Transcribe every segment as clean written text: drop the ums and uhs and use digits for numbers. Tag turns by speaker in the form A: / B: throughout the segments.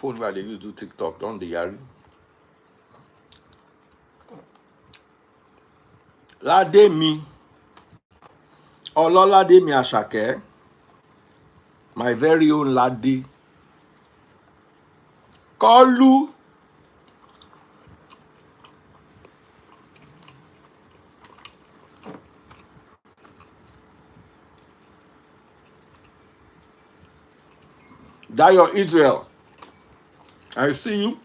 A: phone where they use do TikTok, don't they, Yari? Lademi. Ololademi Ashake. My very own laddie. Kolu. Dayo Israel. I see you.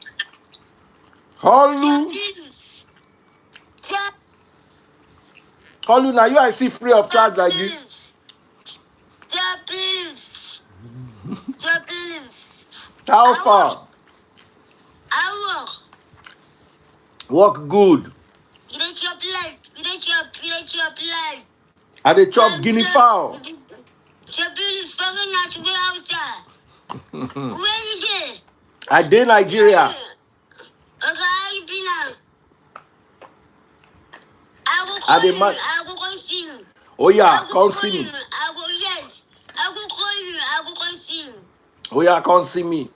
A: Kolu. Kolu, now you I see free of charge like this. How far? Work good.
B: You don't chop life. You don't chop life.
A: I dey chop guinea fowl.
B: Is fucking out to be outside. Where you get?
A: I dey Nigeria.
B: Okay, how you been now? I will
A: I
B: call
A: dey
B: you.
A: man.
B: I will come see you.
A: Oh yeah,
B: I will
A: come
B: call
A: see
B: you.
A: me.
B: I will, yes. I will call you. I will come see you.
A: Oh yeah, come see me.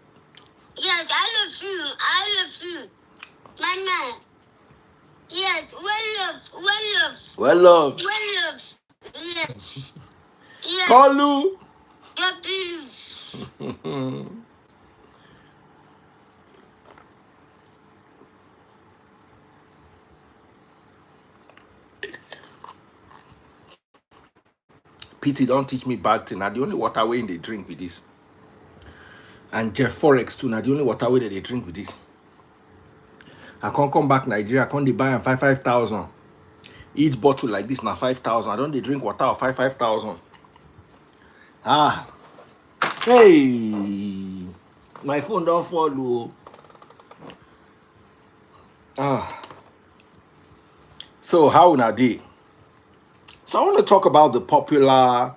B: Yes, I love you. I love you. My man. Yes, well love. Well love.
A: Well love.
B: Well love. Yes. Yes.
A: Kolu.
B: God please.
A: Pity don't teach me bad thing. Now the only water way they drink with this. And Jeff Forex too. Now the only water way that they drink with this. I can't come back Nigeria. I can't they buy and 5,000. Each bottle like this now 5,000. I don't they drink water of 5,000. Ah. Hey. My phone don't follow. Ah. So how na day? So I want to talk about the popular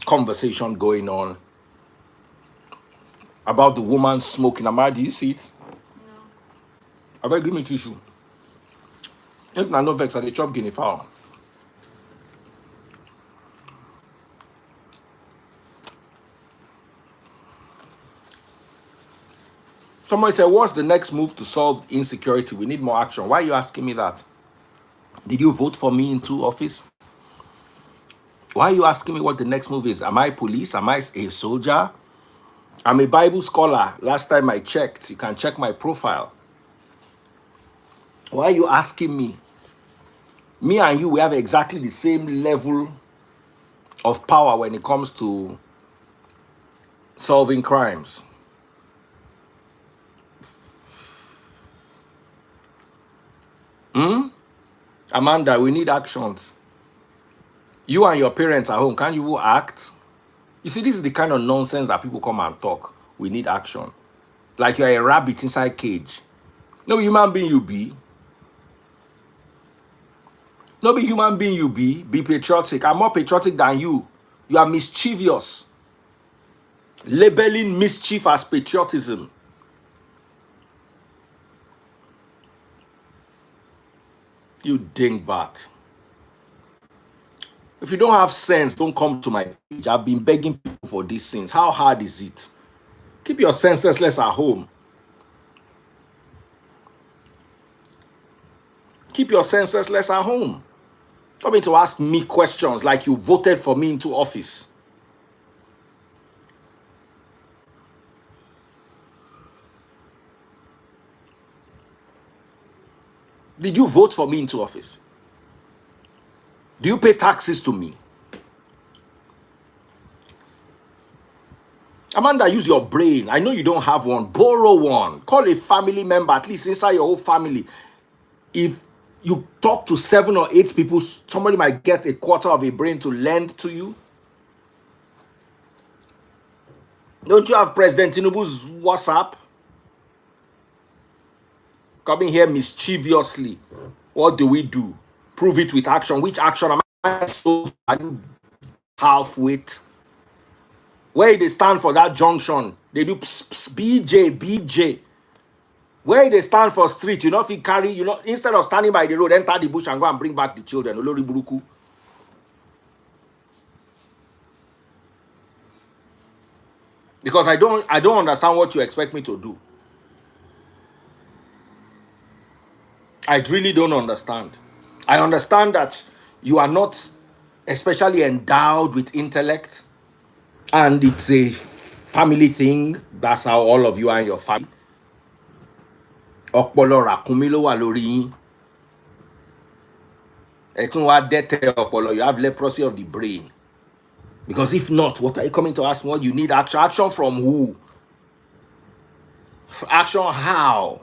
A: conversation going on about the woman smoking. Amara, do you see it?
B: No.
A: I better give me tissue. If na no vex, I dey chop guinea fowl. Somebody said, what's the next move to solve insecurity? We need more action. Why are you asking me that? Did you vote for me into office? Why are you asking me what the next move is? Am I police? Am I a soldier? I'm a Bible scholar. Last time I checked, you can check my profile. Why are you asking me? Me and you, we have exactly the same level of power when it comes to solving crimes. Amanda, we need actions. You and your parents at home, can you act? You see, this is the kind of nonsense that people come and talk. We need action. Like you're a rabbit inside cage. No human being you be. No be human being you be. Be patriotic. I'm more patriotic than you. You are mischievous. Labeling mischief as patriotism. You dingbat. If you don't have sense, don't come to my page. I've been begging people for these things. How hard is it? Keep your senselessness at home. Keep your senselessness at home. Coming to ask me questions like you voted for me into office. Did you vote for me into office? Do you pay taxes to me? Amanda, use your brain. I know you don't have one. Borrow one. Call a family member, at least inside your whole family. If you talk to 7 or 8 people, somebody might get a quarter of a brain to lend to you. Don't you have President Tinubu's WhatsApp? Coming here mischievously. What do we do? Prove it with action. Which action am I so half-wit? Where they stand for that junction, they do BJ. Where they stand for street, you know, if you carry, you know, instead of standing by the road, enter the bush and go and bring back the children. Olori Buruku. Because I don't understand what you expect me to do. I really don't understand. I understand that you are not especially endowed with intellect, and it's a family thing. That's how all of you are in your family. Ọpọlọ ràkúnmí ló wà lórí yín. Ẹ tún wá dẹ́tẹ̀ ọpọlọ. You have leprosy of the brain. Because if not, what are you coming to ask me? What you need action? Action from who? Action how?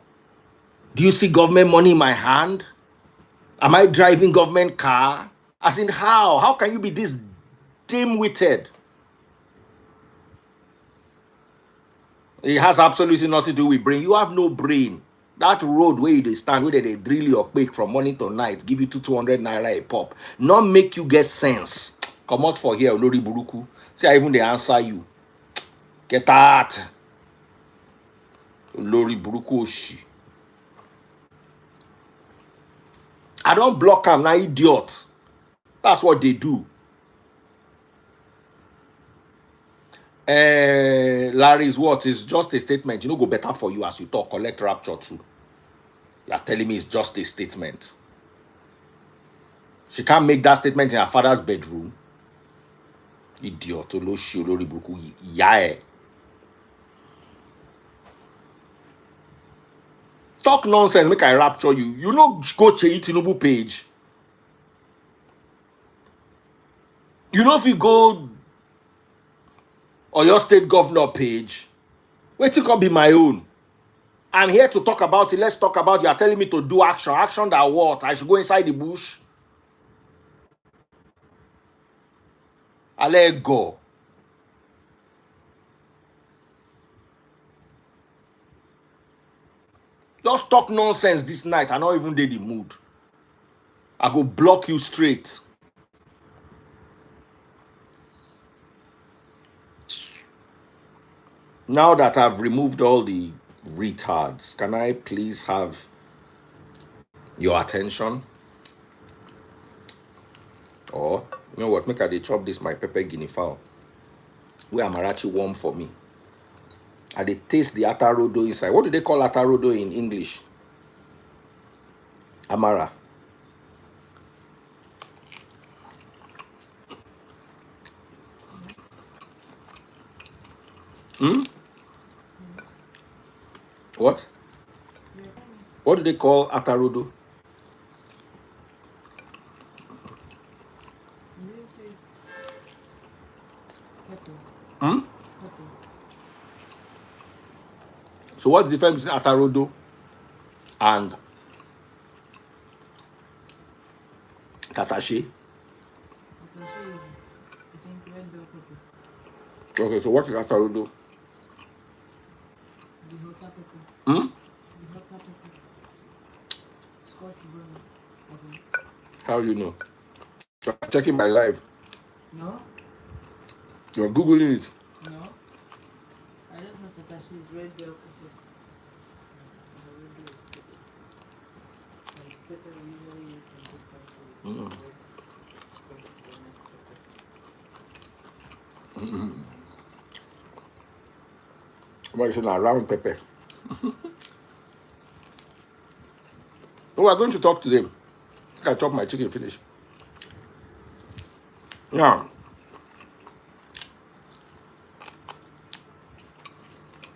A: Do you see government money in my hand? Am I driving government car? As in how? How can you be this dim-witted? It has absolutely nothing to do with brain. You have no brain. That road where you stand, where they drill your quick from morning to night, give you 200 naira a pop, not make you get sense. Come out for here, Olori Buruku. See how even they answer you. Get out. Olori Buruku Oshi. I don't block them, now idiots. That's what they do. Larry's what is just a statement. You know, go better for you as you talk, collect rapture too. You are telling me it's just a statement. She can't make that statement in her father's bedroom. Idiot. Oloshi olori buruku ìyá ẹ̀. Talk nonsense, make I rapture you. You know, go Seyi Tinubu page. You know, if you go or your state governor page, wait till come be my own. I'm here to talk about it. Let's talk about it. You're telling me to do action. Action that what? I should go inside the bush? I let go. Just talk nonsense this night. I not even did the mood. I go block you straight. Now that I've removed all the retards, can I please have your attention? Or, you know what, make I dey chop this my pepper guinea fowl. Where Amarachi warm for me. I dey taste the atarodo inside. What do they call atarodo in English? Amara. What? What do they call atarodo? So what's the difference between atarodo and tatashi? Okay, so what is atarodo? How do you know? You're checking my live.
C: No,
A: You're Googling it.
C: no. I just know Tatashi is red bell pepper. Like pepper we usually use in this country.
A: What is it now? Round pepper. Oh, we're going to talk to them. I can chop my chicken finish. Yeah.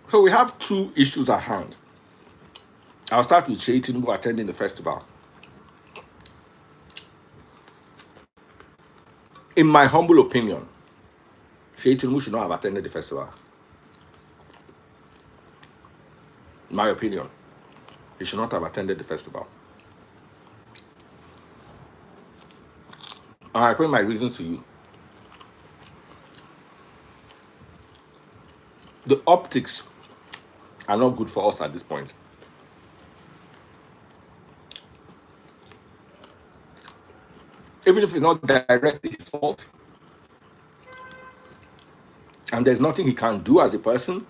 A: So we have two issues at hand. I'll start with Seyi Tinubu attending the festival. In my humble opinion, Seyi Tinubu should not have attended the festival. In my opinion, he should not have attended the festival. I explain my reasons to you. The optics are not good for us at this point. Even if it's not directly his fault, and there's nothing he can do as a person,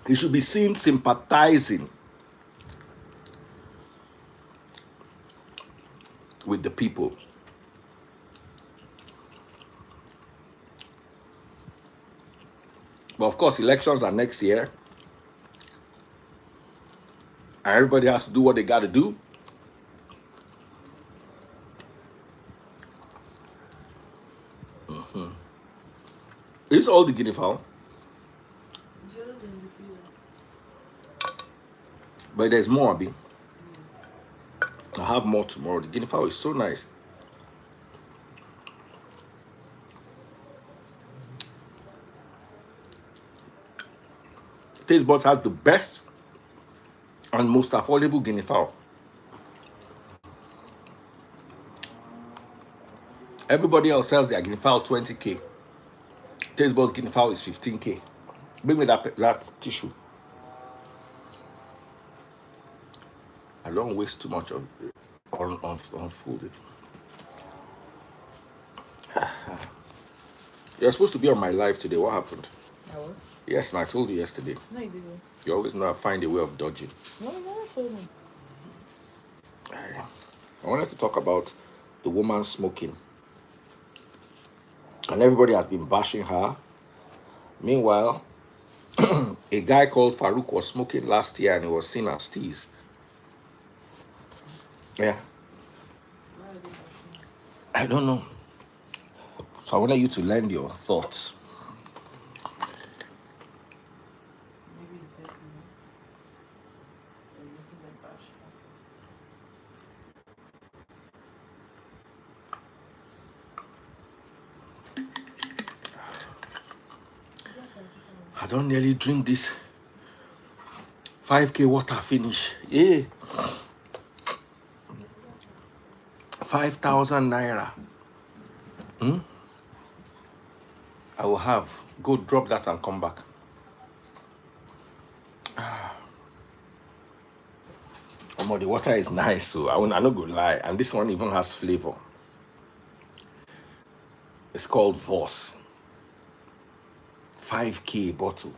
A: he should be seen sympathizing with the people. But of course, elections are next year, and everybody has to do what they got to do. It's all the guinea fowl,
C: Just in the freezer.
A: but there's more, Abi.
C: Yes.
A: I'll have more tomorrow. The guinea fowl is so nice. Taste Buds has the best and most affordable guinea fowl. Everybody else sells their guinea fowl 20K. Taste Buds guinea fowl is 15K. Bring me that tissue. I don't waste too much of it on food. You're supposed to be on my live today. What happened?
C: I was?
A: Yes, and I told you yesterday.
C: No, you didn't.
A: You always know I find a way of dodging.
C: No, I told him.
A: I wanted to talk about the woman smoking. And everybody has been bashing her. Meanwhile, a guy called Farouk was smoking last year and he was seen as tease. Yeah,
C: Why are they bashing?
A: I don't know. So I wanted you to lend your thoughts.
C: Maybe it's sexism. They're making them bash her.
A: I don't nearly drink this 5K water finish. Yeah. 5,000 naira. I will have. Go drop that and come back. Oh, the water is nice, so I'm not gonna lie. And this one even has flavor. It's called Voss. 5K bottle.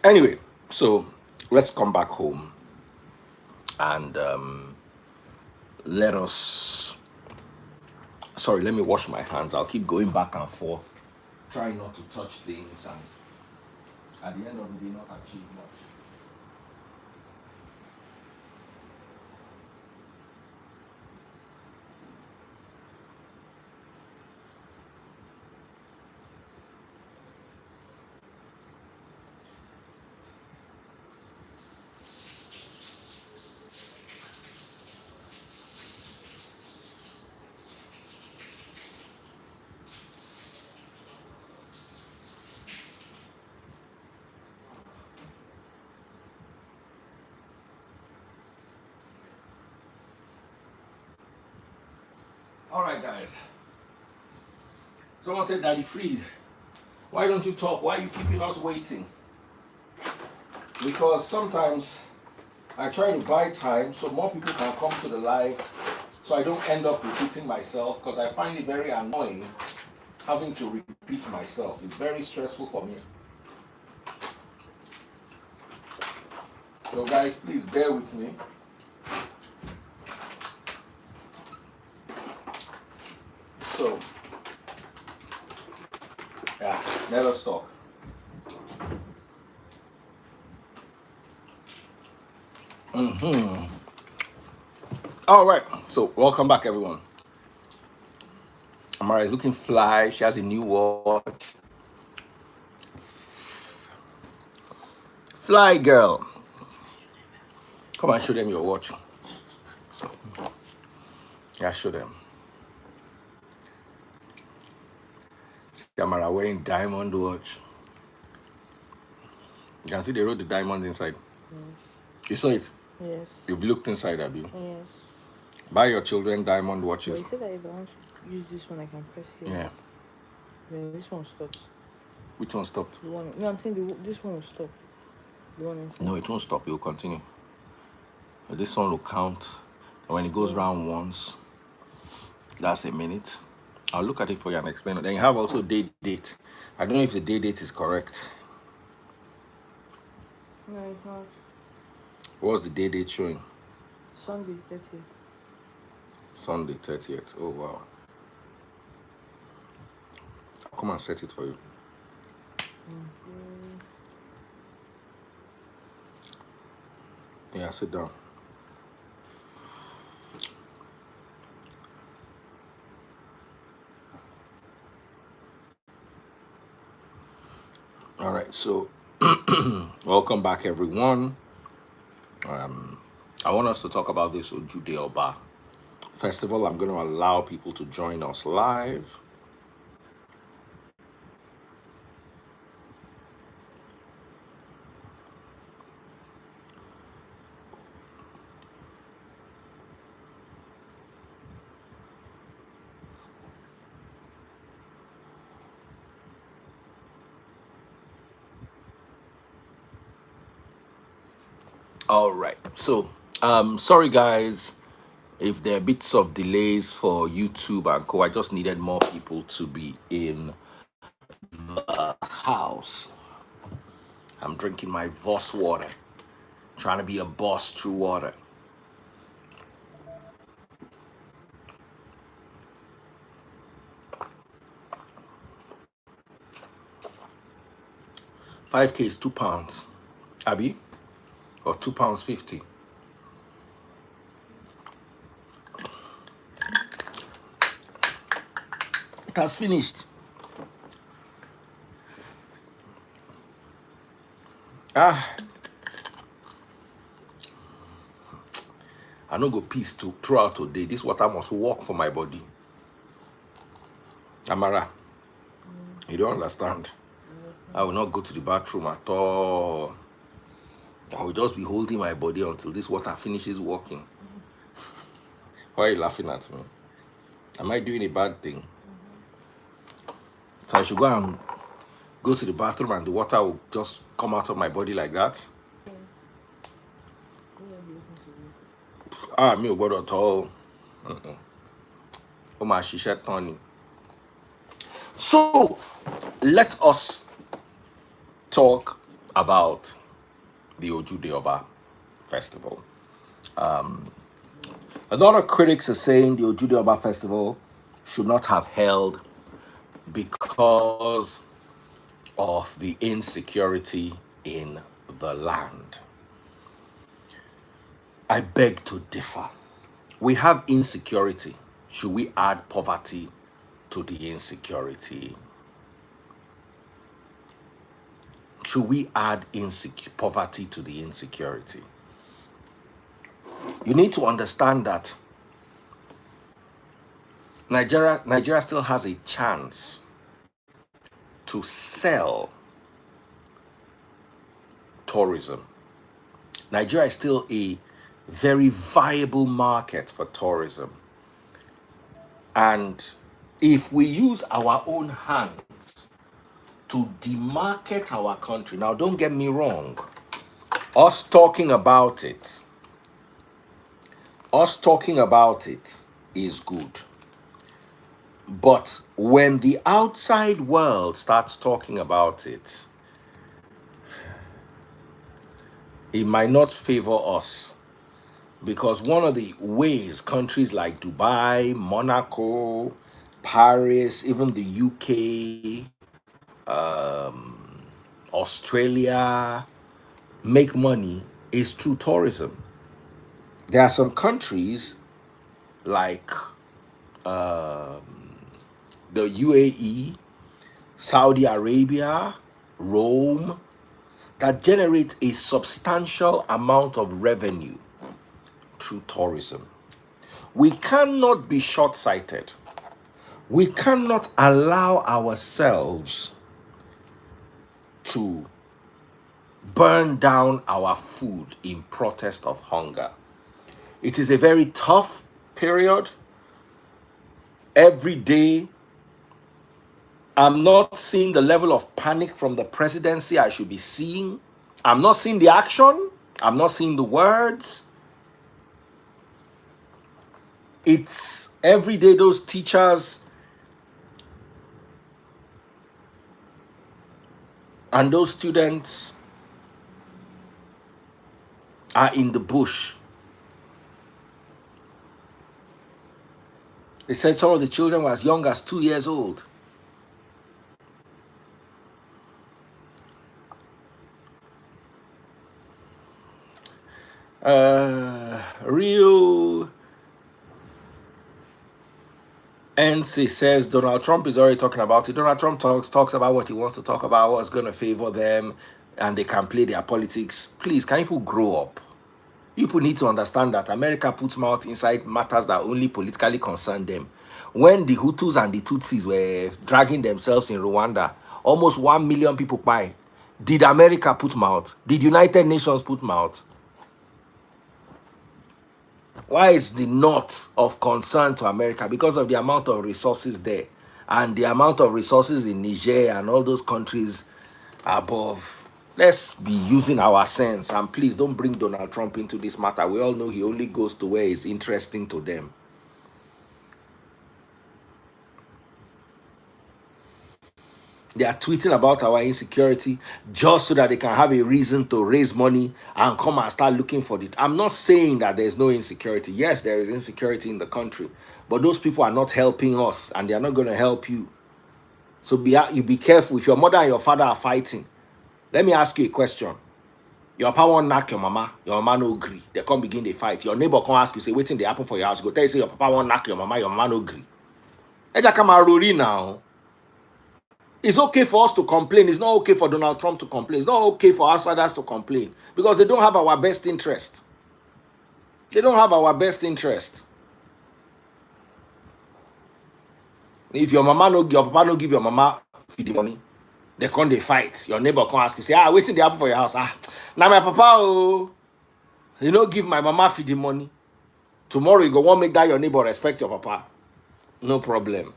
A: Anyway, so let's come back home and let me wash my hands. I'll keep going back and forth, trying not to touch things, and at the end of the day not achieve much. All right, guys. Someone said, Daddy Freeze, why don't you talk? Why are you keeping us waiting? Because sometimes I try to buy time so more people can come to the live, so I don't end up repeating myself, because I find it very annoying having to repeat myself. It's very stressful for me. So guys, please bear with me. So, yeah, let us talk. All right, so welcome back, everyone. Amara is looking fly. She has a new watch. Fly girl. Come and show them your watch. Yeah, show them. Amara wearing diamond watch. You can see they wrote the diamond inside.
C: Yes.
A: You saw it?
C: Yes.
A: You've looked inside, have you?
C: Yes.
A: Buy your children diamond
C: But
A: watches.
C: you said that if I want to use this one, I can press here.
A: Yeah.
C: Then this one stops.
A: Which one stopped?
C: The one. No, I'm saying this one will stop. The one inside.
A: No, it won't stop. It will continue. But this one will count. And when it goes round once, that's a minute. I'll look at it for you and explain it. Then you have also day date. I don't know if the day date is correct.
C: No, it's not.
A: What's the day date showing?
C: Sunday 30th.
A: Sunday 30th. Oh wow. I'll come and set it for you. Yeah, sit down. All right, so welcome back, everyone. I want us to talk about this Ojude Oba festival. I'm going to allow people to join us live. All right, so sorry guys if there are bits of delays for YouTube and co. I just needed more people to be in the house. I'm drinking my Voss water, trying to be a boss through water. £5K is £2, Abby, or £2.50. It has finished. I no go peace to throughout today. This water must work for my body. Amara, you don't understand. I will not go to the bathroom at all. I will just be holding my body until this water finishes working. Why are you laughing at me? Am I doing a bad thing? So I should go to the bathroom and the water will just come out of my body like that? Me ò gbọ́dọ̀ tọ́ o. Ó máa ṣiṣẹ́ tán ni. So let us talk about the Ojude Oba festival. A lot of critics are saying the Ojude Oba festival should not have held because of the insecurity in the land. I beg to differ. We have insecurity. Should we add poverty to the insecurity? Should we add poverty to the insecurity? You need to understand that Nigeria still has a chance to sell tourism. Nigeria is still a very viable market for tourism. And if we use our own hands to demarket our country, now don't get me wrong, us talking about it is good. But when the outside world starts talking about it, it might not favor us. Because one of the ways countries like Dubai, Monaco, Paris, even the UK, Australia make money is through tourism. There are some countries like the UAE, Saudi Arabia, Rome, that generate a substantial amount of revenue through tourism. We cannot be short-sighted. We cannot allow ourselves to burn down our food in protest of hunger. It is a very tough period. Every day, I'm not seeing the level of panic from the presidency I should be seeing. I'm not seeing the action. I'm not seeing the words. It's every day those teachers and those students are in the bush. They said some of the children were as young as 2 years old. Real NC says Donald Trump is already talking about it. Donald Trump talks about what he wants to talk about, what's going to favor them, and they can play their politics. Please, can people grow up? People need to understand that America puts mouth inside matters that only politically concern them. When the Hutus and the Tutsis were dragging themselves in Rwanda, almost 1 million people died. Did America put mouth? Did United Nations put mouth? Why is the North of concern to America? Because of the amount of resources there and the amount of resources in Niger and all those countries above. Let's be using our sense, and please don't bring Donald Trump into this matter. We all know he only goes to where it's interesting to them. They are tweeting about our insecurity just so that they can have a reason to raise money and come and start looking for it. I'm not saying that there's no insecurity. Yes, there is insecurity in the country, but those people are not helping us, and they are not going to help you. So you be careful. If your mother and your father are fighting, let me ask you a question. Your papa won't knock your mama no agree. They come begin the fight. Your neighbor come ask you, say, waiting they happen for your house. Go tell you, say your papa won't knock your mama no agree. Eja come and now. It's okay for us to complain. It's not okay for Donald Trump to complain. It's not okay for outsiders to complain because they don't have our best interest. They don't have our best interest. If your papa no give your mama the money, they come they fight. Your neighbor come ask you, say, waiting they happen for your house. Now my papa, you know, give my mama feed the money. Tomorrow you go want make that your neighbor respect your papa. No problem.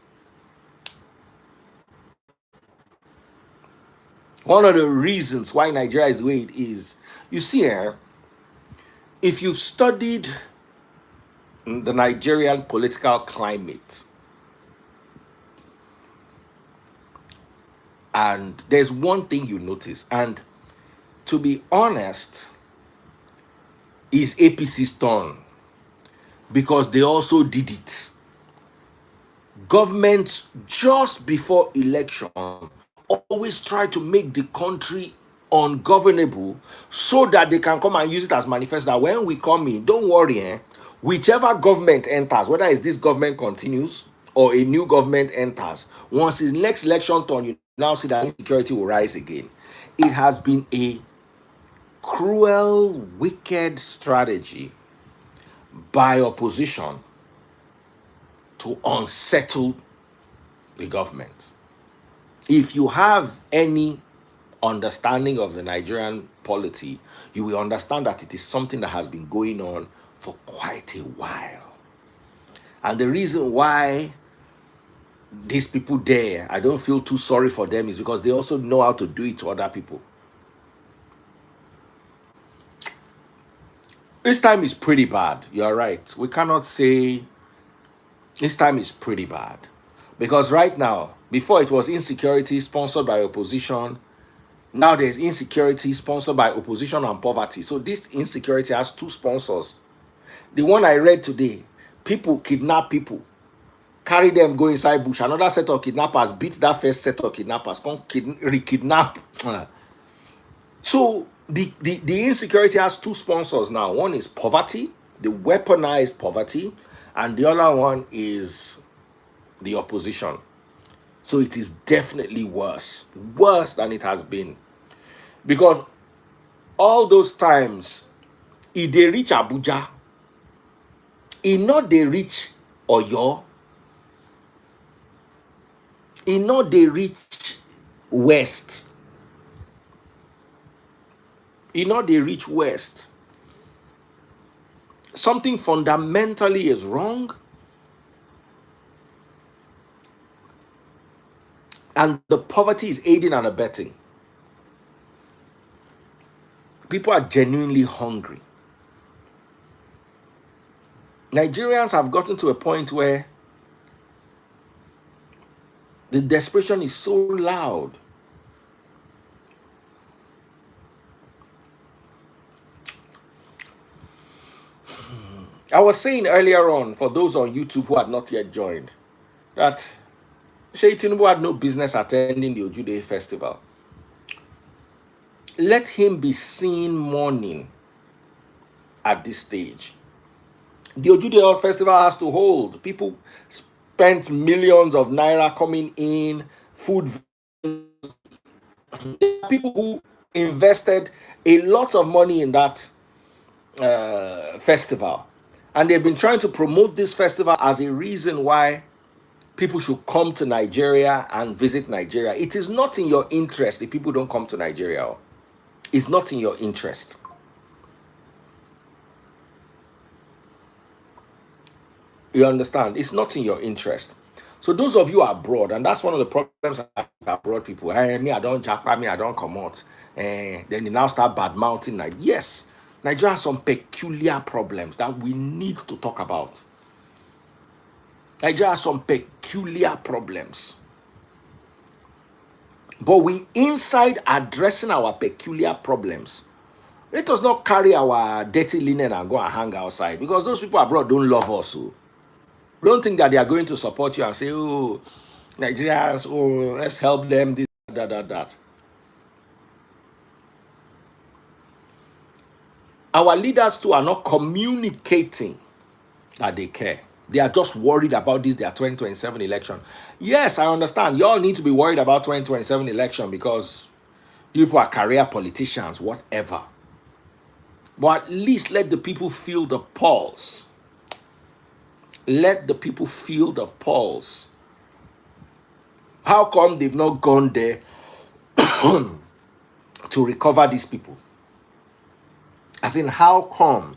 A: One of the reasons why Nigeria is the way it is, you see, if you've studied the Nigerian political climate, and there's one thing you notice, and to be honest, is APC's turn because they also did it. Governments just before election always try to make the country ungovernable so that they can come and use it as manifesto that when we come in, don't worry, whichever government enters, whether it's this government continues or a new government enters, once his next election turn, you now see that insecurity will rise again. It has been a cruel, wicked strategy by opposition to unsettle the government. If you have any understanding of the Nigerian polity, you will understand that it is something that has been going on for quite a while. And the reason why these people there, I don't feel too sorry for them, is because they also know how to do it to other people. This time is pretty bad. You're right. We cannot say this time is pretty bad. Because right now, before it was insecurity sponsored by opposition, now there's insecurity sponsored by opposition and poverty. So this insecurity has two sponsors. The one I read today, people kidnap people, carry them, go inside bush. Another set of kidnappers beat that first set of kidnappers, come re-kidnap. So the insecurity has two sponsors now. One is poverty, the weaponized poverty, and the other one is the opposition. So it is definitely worse than it has been. Because all those times, if they reach Abuja, if not they reach Oyo, if not they reach West, if not they reach West, something fundamentally is wrong. And the poverty is aiding and abetting. People are genuinely hungry. Nigerians have gotten to a point where the desperation is so loud. I was saying earlier on, for those on YouTube who had not yet joined, that Seyi Tinubu had no business attending the Ojude Festival. Let him be seen mourning at this stage. The Ojude Festival has to hold. People spent millions of naira coming in, food. People who invested a lot of money in that festival. And they've been trying to promote this festival as a reason why people should come to Nigeria and visit Nigeria. It is not in your interest if people don't come to Nigeria. It's not in your interest. You understand? It's not in your interest. So those of you abroad, and that's one of the problems abroad people. Me, I don't jackpot, me, I don't come out. Then they now start bad mounting. Like, yes, Nigeria has some peculiar problems that we need to talk about. Nigeria has some peculiar problems. But we inside addressing our peculiar problems. Let us not carry our dirty linen and go and hang outside, because those people abroad don't love us. So don't think that they are going to support you and say, oh, Nigerians, oh, let's help them, this, that. Our leaders too are not communicating that they care. They are just worried about this, their 2027 election. Yes, I understand. You all need to be worried about 2027 election because people are career politicians, whatever. But at least let the people feel the pulse. Let the people feel the pulse. How come they've not gone there to recover these people? As in, how come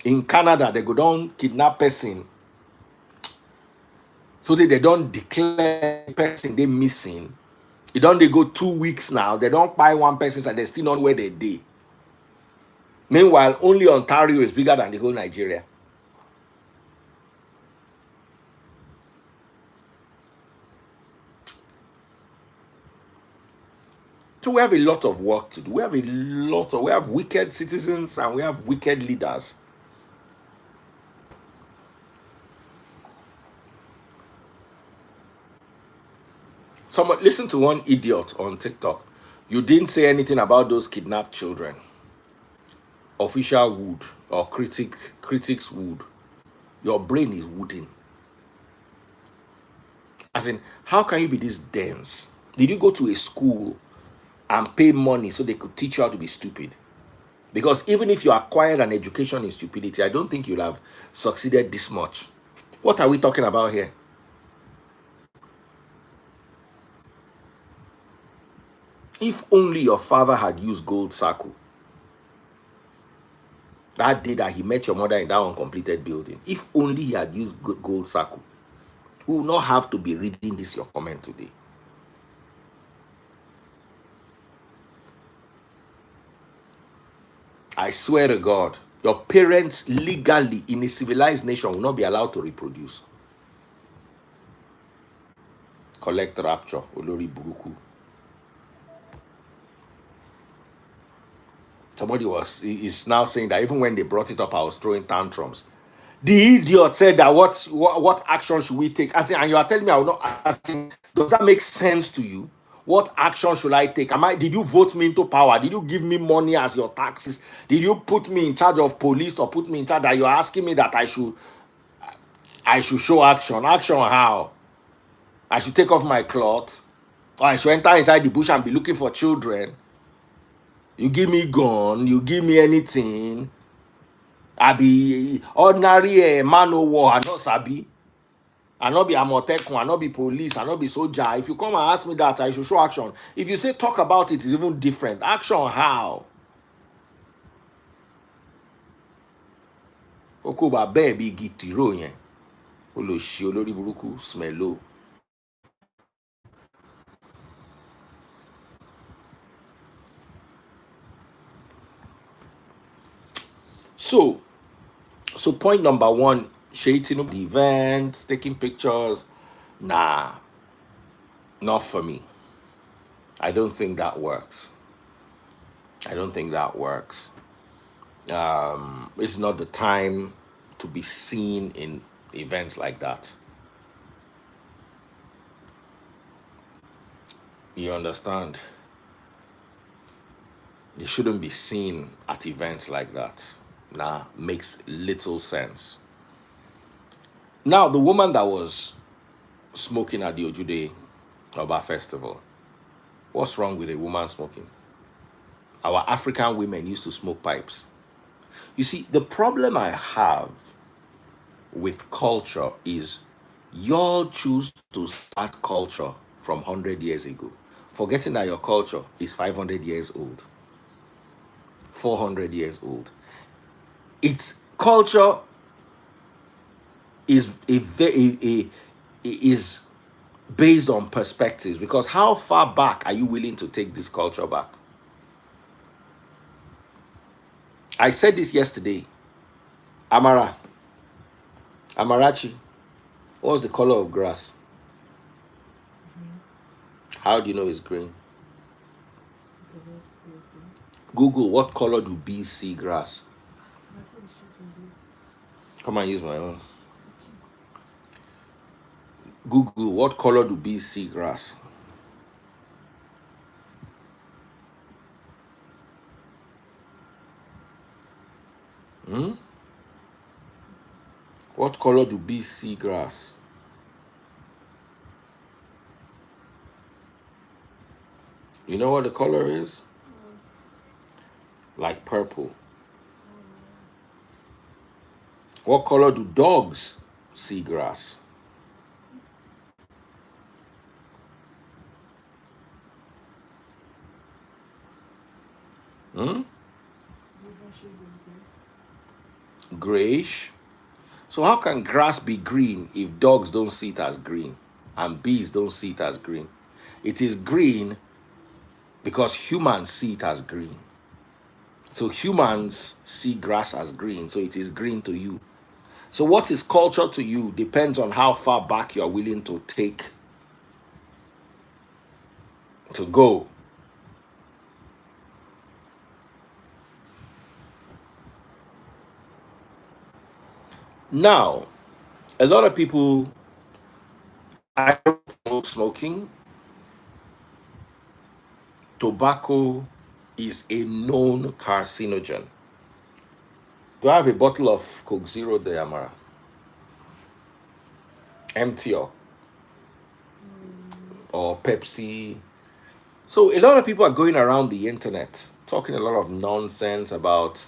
A: in Canada they go down kidnap person so that they don't declare person they missing? It don't they go 2 weeks now, they don't buy one person and they still not where they did. Meanwhile, only Ontario is bigger than the whole Nigeria. So we have a lot of work to do. We have wicked citizens and we have wicked leaders. Listen to one idiot on TikTok. You didn't say anything about those kidnapped children. Official would or critics would. Your brain is wooden. As in, how can you be this dense? Did you go to a school and pay money so they could teach you how to be stupid? Because even if you acquired an education in stupidity, I don't think you'll have succeeded this much. What are we talking about here? If only your father had used gold circle that day that he met your mother in that uncompleted building, if only he had used gold circle, we will not have to be reading this your comment today. I swear to God, your parents legally in a civilized nation will not be allowed to reproduce. Collect rapture, Olori Buruku. Somebody is now saying that even when they brought it up, I was throwing tantrums. The idiot said that what action should we take? And you are telling me I will not asking, does that make sense to you? What action should I take? Did you vote me into power? Did you give me money as your taxes? Did you put me in charge of police or put me in charge that you're asking me that I should show action? Action how? I should take off my clothes? Or I should enter inside the bush and be looking for children? You give me gun, you give me anything. I be ordinary man o war, I not sabi. I not be Amotekun, I not be police, I not be soldier. If you come and ask me that, I should show action. If you say talk about it, it's even different. Action how? Okoba baby gitiro yen. Oloshi olori buruku smello. So point number one, Seyi Tinubu, the events, taking pictures. Nah, not for me. I don't think that works. It's not the time to be seen in events like that. You understand? You shouldn't be seen at events like that. Nah, makes little sense. Now, the woman that was smoking at the Ojude Oba festival, what's wrong with a woman smoking? Our African women used to smoke pipes. You see, the problem I have with culture is y'all choose to start culture from 100 years ago, forgetting that your culture is 500 years old, 400 years old. Its culture is is based on perspectives, because how far back are you willing to take this culture back? I said this yesterday. Amarachi, what's the color of grass? How do you know it's green?
C: Because that's creepy.
A: Google, what color do bees see grass?
C: My phone is shaking, dude.
A: Come and use my own. Google, what color do bees see grass? Hmm? What color do bees see grass? You know what the color is? Like purple. What color do dogs see grass? Hmm?
C: Different shades of grey.
A: Grayish. So how can grass be green if dogs don't see it as green and bees don't see it as green? It is green because humans see it as green. So humans see grass as green, so it is green to you. So what is culture to you depends on how far back you are willing to take to go. Now, a lot of people, I don't promote smoking. Tobacco is a known carcinogen. Do I have a bottle of Coke Zero there, Amara? Empty or Pepsi? So a lot of people are going around the internet talking a lot of nonsense about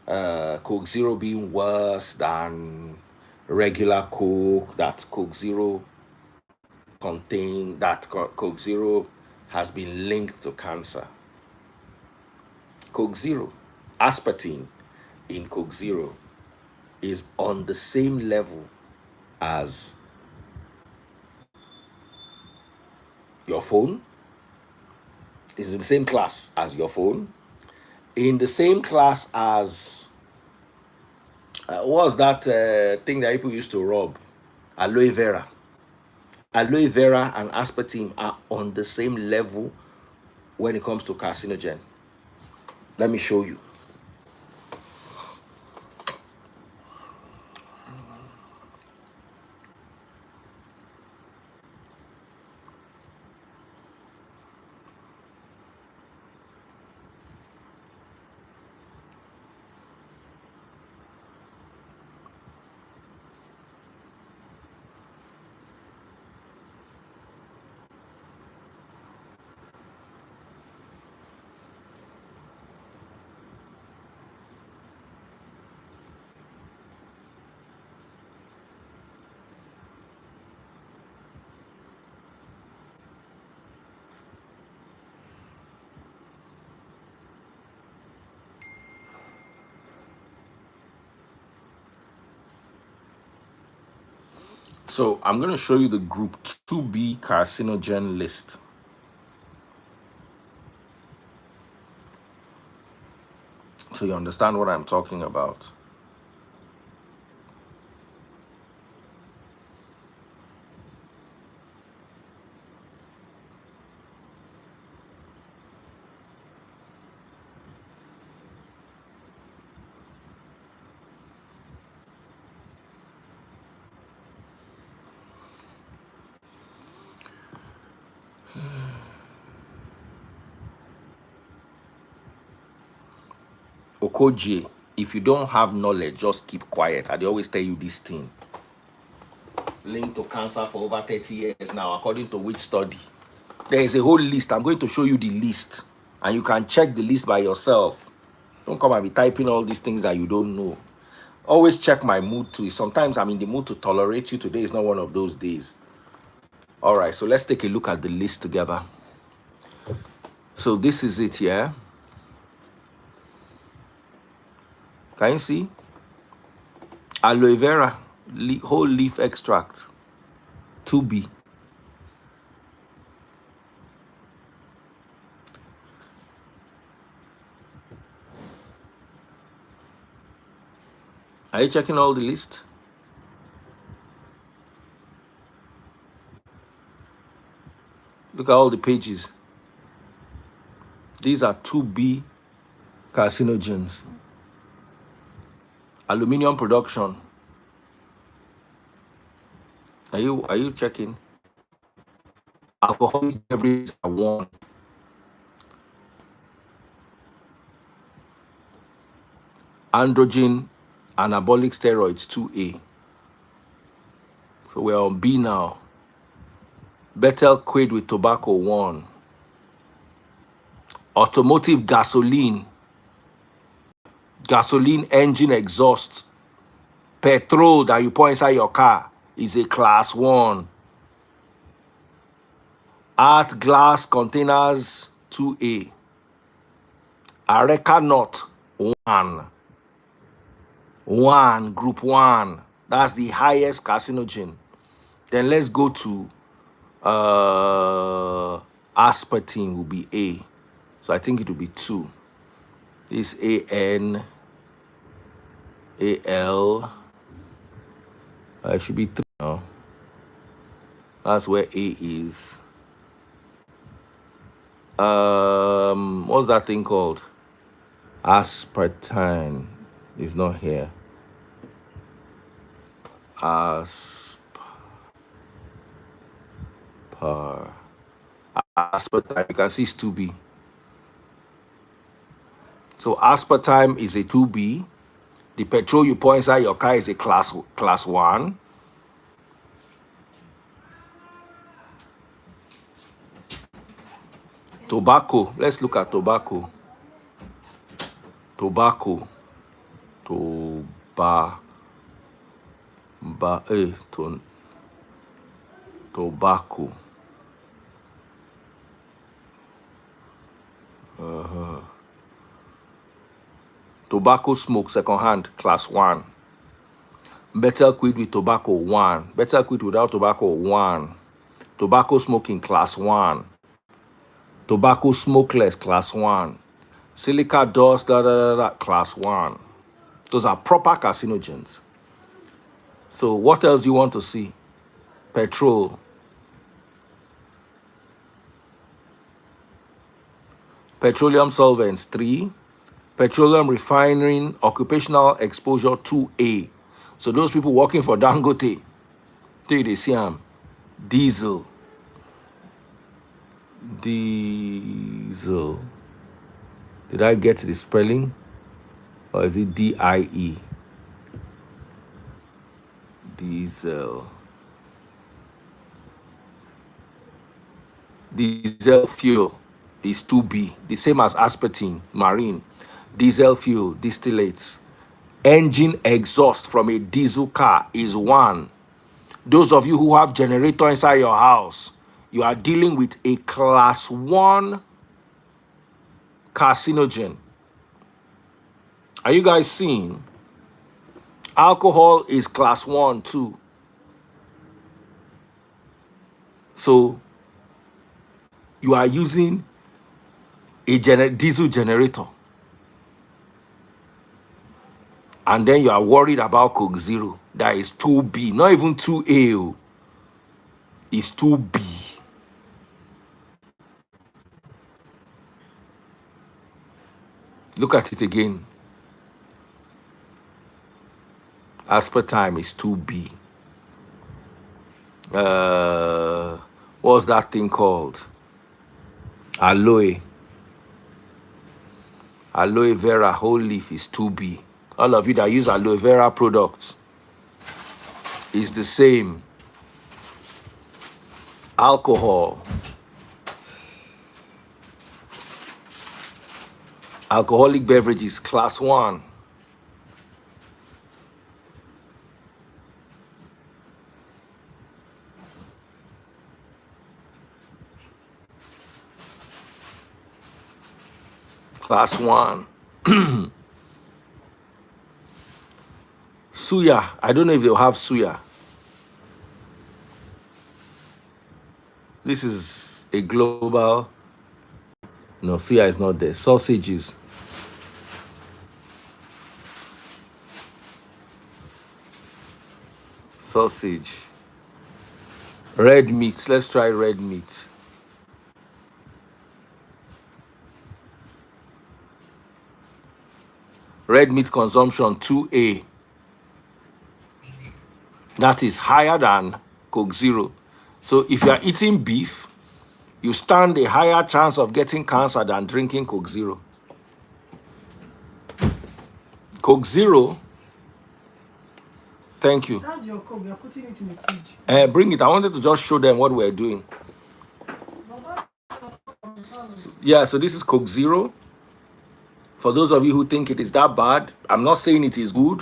A: Coke Zero being worse than regular Coke, that Coke Zero Coke Zero has been linked to cancer. Coke Zero, aspartame in Coke Zero is on the same level as your phone, is in the same class as your phone, in the same class as what was that thing that people used to rub? Aloe vera. Aloe vera and aspartame are on the same level when it comes to carcinogen. Let me show you. So I'm going to show you the group 2B carcinogen list. So you understand what I'm talking about. Okoje, if you don't have knowledge, just keep quiet. I dey always tell you this thing. Linked to cancer for over 30 years now, according to which study? There is a whole list. I'm going to show you the list, and you can check the list by yourself. Don't come and be typing all these things that you don't know. Always check my mood too. Sometimes I'm in the mood to tolerate you. Today is not one of those days. All right, so let's take a look at the list together. So this is it, yeah? Can you see? Aloe vera, whole leaf extract, 2B. Are you checking all the list? Look at all the pages. These are 2B carcinogens. Aluminium production. Are you checking? Alcoholic beverages are 1. Androgen anabolic steroids 2A. So we're on B now. Betel quid with tobacco 1. Automotive gasoline engine exhaust, petrol that you pour inside your car is a class 1. Art glass containers 2A. Areca nut 1. Group 1. That's the highest carcinogen. Then let's go to aspartame will be A. So I think it will be 2. This AN, AL. It should be 3 now. That's where A is. What's that thing called? Aspartame is not here. Aspartame, you can see it's 2B. So aspartame is a 2B. The petrol you pour inside your car is a class 1. Tobacco. Let's look at tobacco. Tobacco. Tobacco. Tobacco smoke second-hand, class 1. Betel quid with tobacco 1. Betel quid without tobacco 1. Tobacco smoking, class 1. Tobacco smokeless, class 1. Silica dust, class 1. Those are proper carcinogens. So what else do you want to see? Petrol. Petroleum solvents 3. Petroleum refining occupational exposure 2A. So those people working for Dangote, they see them. Diesel. Diesel. Did I get the spelling? Or is it DIE? Diesel. Diesel fuel is 2B, the same as aspartame, marine. Diesel fuel, distillates. Engine exhaust from a diesel car is 1. Those of you who have generator inside your house, you are dealing with a class 1 carcinogen. Are you guys seeing? Alcohol is class 1 too. So you are using a diesel generator, and then you are worried about Coke Zero. That is 2B, not even 2A. It's 2B. Look at it again. Aspartame is 2B. What's that thing called? Aloe. Aloe vera whole leaf is 2B. All of you that use aloe vera products is the same. Alcohol. Alcoholic beverages, class 1. Class 1. Suya. I don't know if they'll have suya. This is a global. No, suya is not there. Sausages. Sausage. Red meat. Let's try red meat. Red meat consumption 2A. That is higher than Coke Zero. So if you are eating beef, you stand a higher chance of getting cancer than drinking Coke Zero. Coke Zero, thank you.
C: That's your Coke. You're putting it in the fridge.
A: Bring it. I wanted to just show them what we're doing. Yeah, so this is Coke Zero. For those of you who think it is that bad, I'm not saying it is good.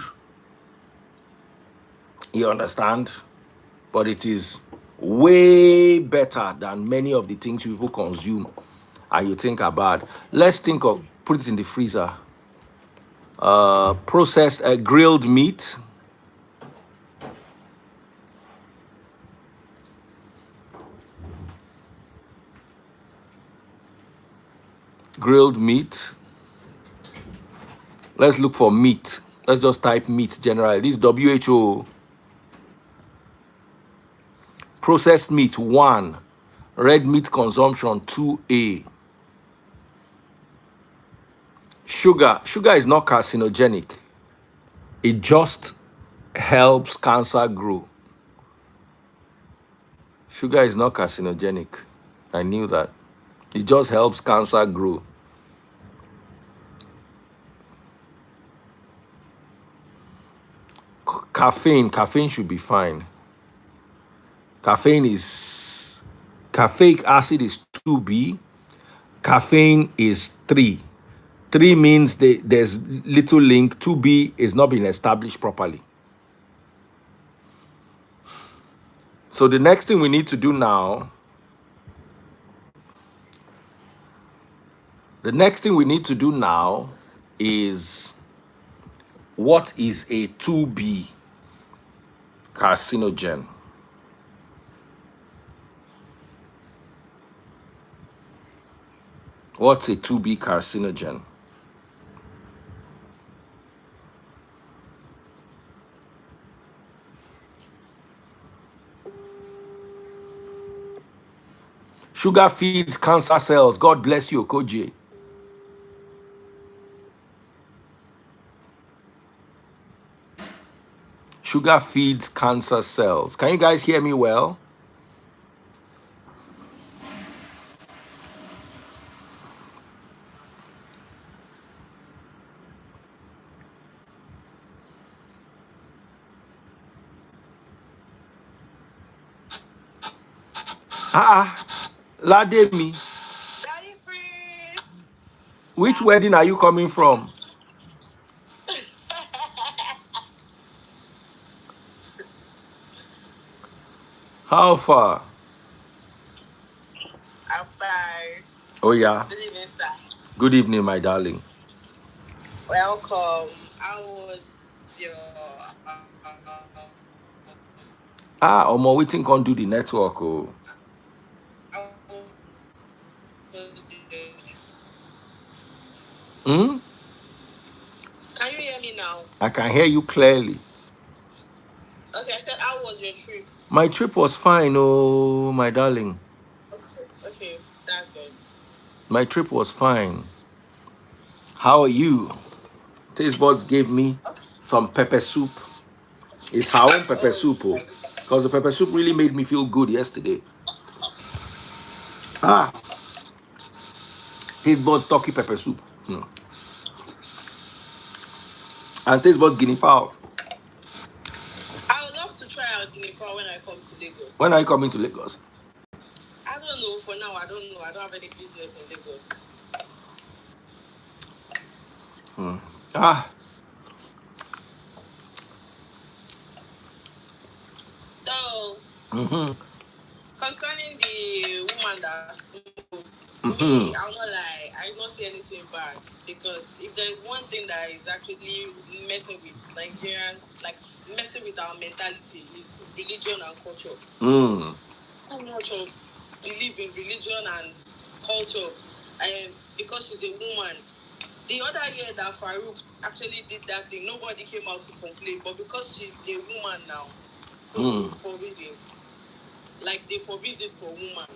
A: You understand? But it is way better than many of the things people consume and you think are bad. Let's think of, put it in the freezer. Processed grilled meat. Grilled meat. Let's look for meat. Let's just type meat generally. This is WHO. Processed meat 1. Red meat consumption 2A. Sugar. Sugar is not carcinogenic. It just helps cancer grow. Sugar is not carcinogenic. I knew that. It just helps cancer grow. Caffeine. Caffeine should be fine. Caffeic acid is 2B. Caffeine is 3. 3 means there's little link. 2B is not being established properly. So the next thing we need to do now, is what is a 2B carcinogen? What's a 2B carcinogen? Sugar feeds cancer cells. God bless you, Koji. Sugar feeds cancer cells. Can you guys hear me well? Lademi.
B: Daddy free.
A: Which wedding are you coming from? How far?
B: I'm fine.
A: Oh, yeah.
B: Good evening, sir.
A: Good evening, my darling.
B: Welcome. How was your
A: Omo, waiting can't do the network. Oh.
B: how was
A: Hmm?
B: Can you hear me now?
A: I can hear you clearly.
B: Okay, I said, how was your trip?
A: My trip was fine, oh, my darling.
B: Okay, that's good.
A: My trip was fine. How are you? Taste buds gave me some pepper soup. It's her own pepper soup, oh, because the pepper soup really made me feel good yesterday. Taste buds turkey pepper soup. And taste buds guinea fowl.
C: I would love to try out Guinea fowl when I come to Lagos.
A: When are you coming to Lagos?
C: I don't know. For now, I don't know. I don't have any business in Lagos.
A: Ah.
C: So, concerning the woman that smoked,
A: Mm-hmm.
C: me, I'll not lie, I don't see anything bad, because if there is one thing that is actually messing with Nigerians, like messing with our mentality, is religion and culture. Too much of belief in religion and culture, and because she's a woman. The other year that Farouk actually did that thing, nobody came out to complain, but because she's a woman now, so it's forbidden. Like they forbid it for women.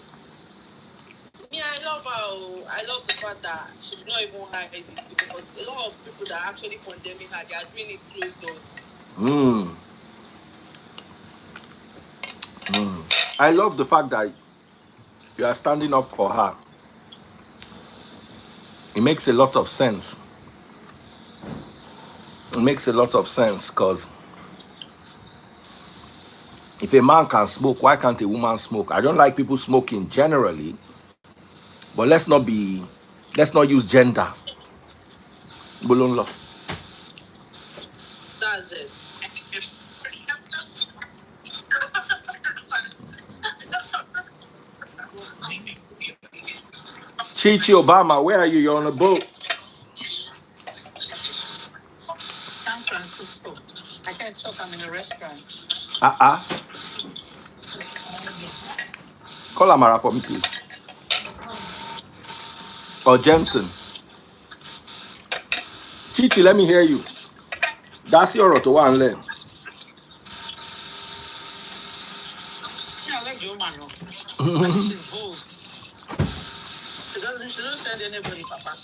C: Me, I love her. I love the fact that she's not even hide it, because a lot of people that are actually condemning her, they are doing it closed doors.
A: I love the fact that you are standing up for her. It makes a lot of sense. It makes a lot of sense, because if a man can smoke, why can't a woman smoke? I don't like people smoking generally, but let's not use gender. Bolonlo.
C: That's it.
A: Chichi Obama, where are you? You're on a boat.
C: San Francisco. I can't talk. I'm in a restaurant.
A: Call Amara for me, please. Or Jensen. Chichi, let me hear you. That's your to one learn.
C: Yeah, I like the woman, no. She's bold. She doesn't send anybody, Papa.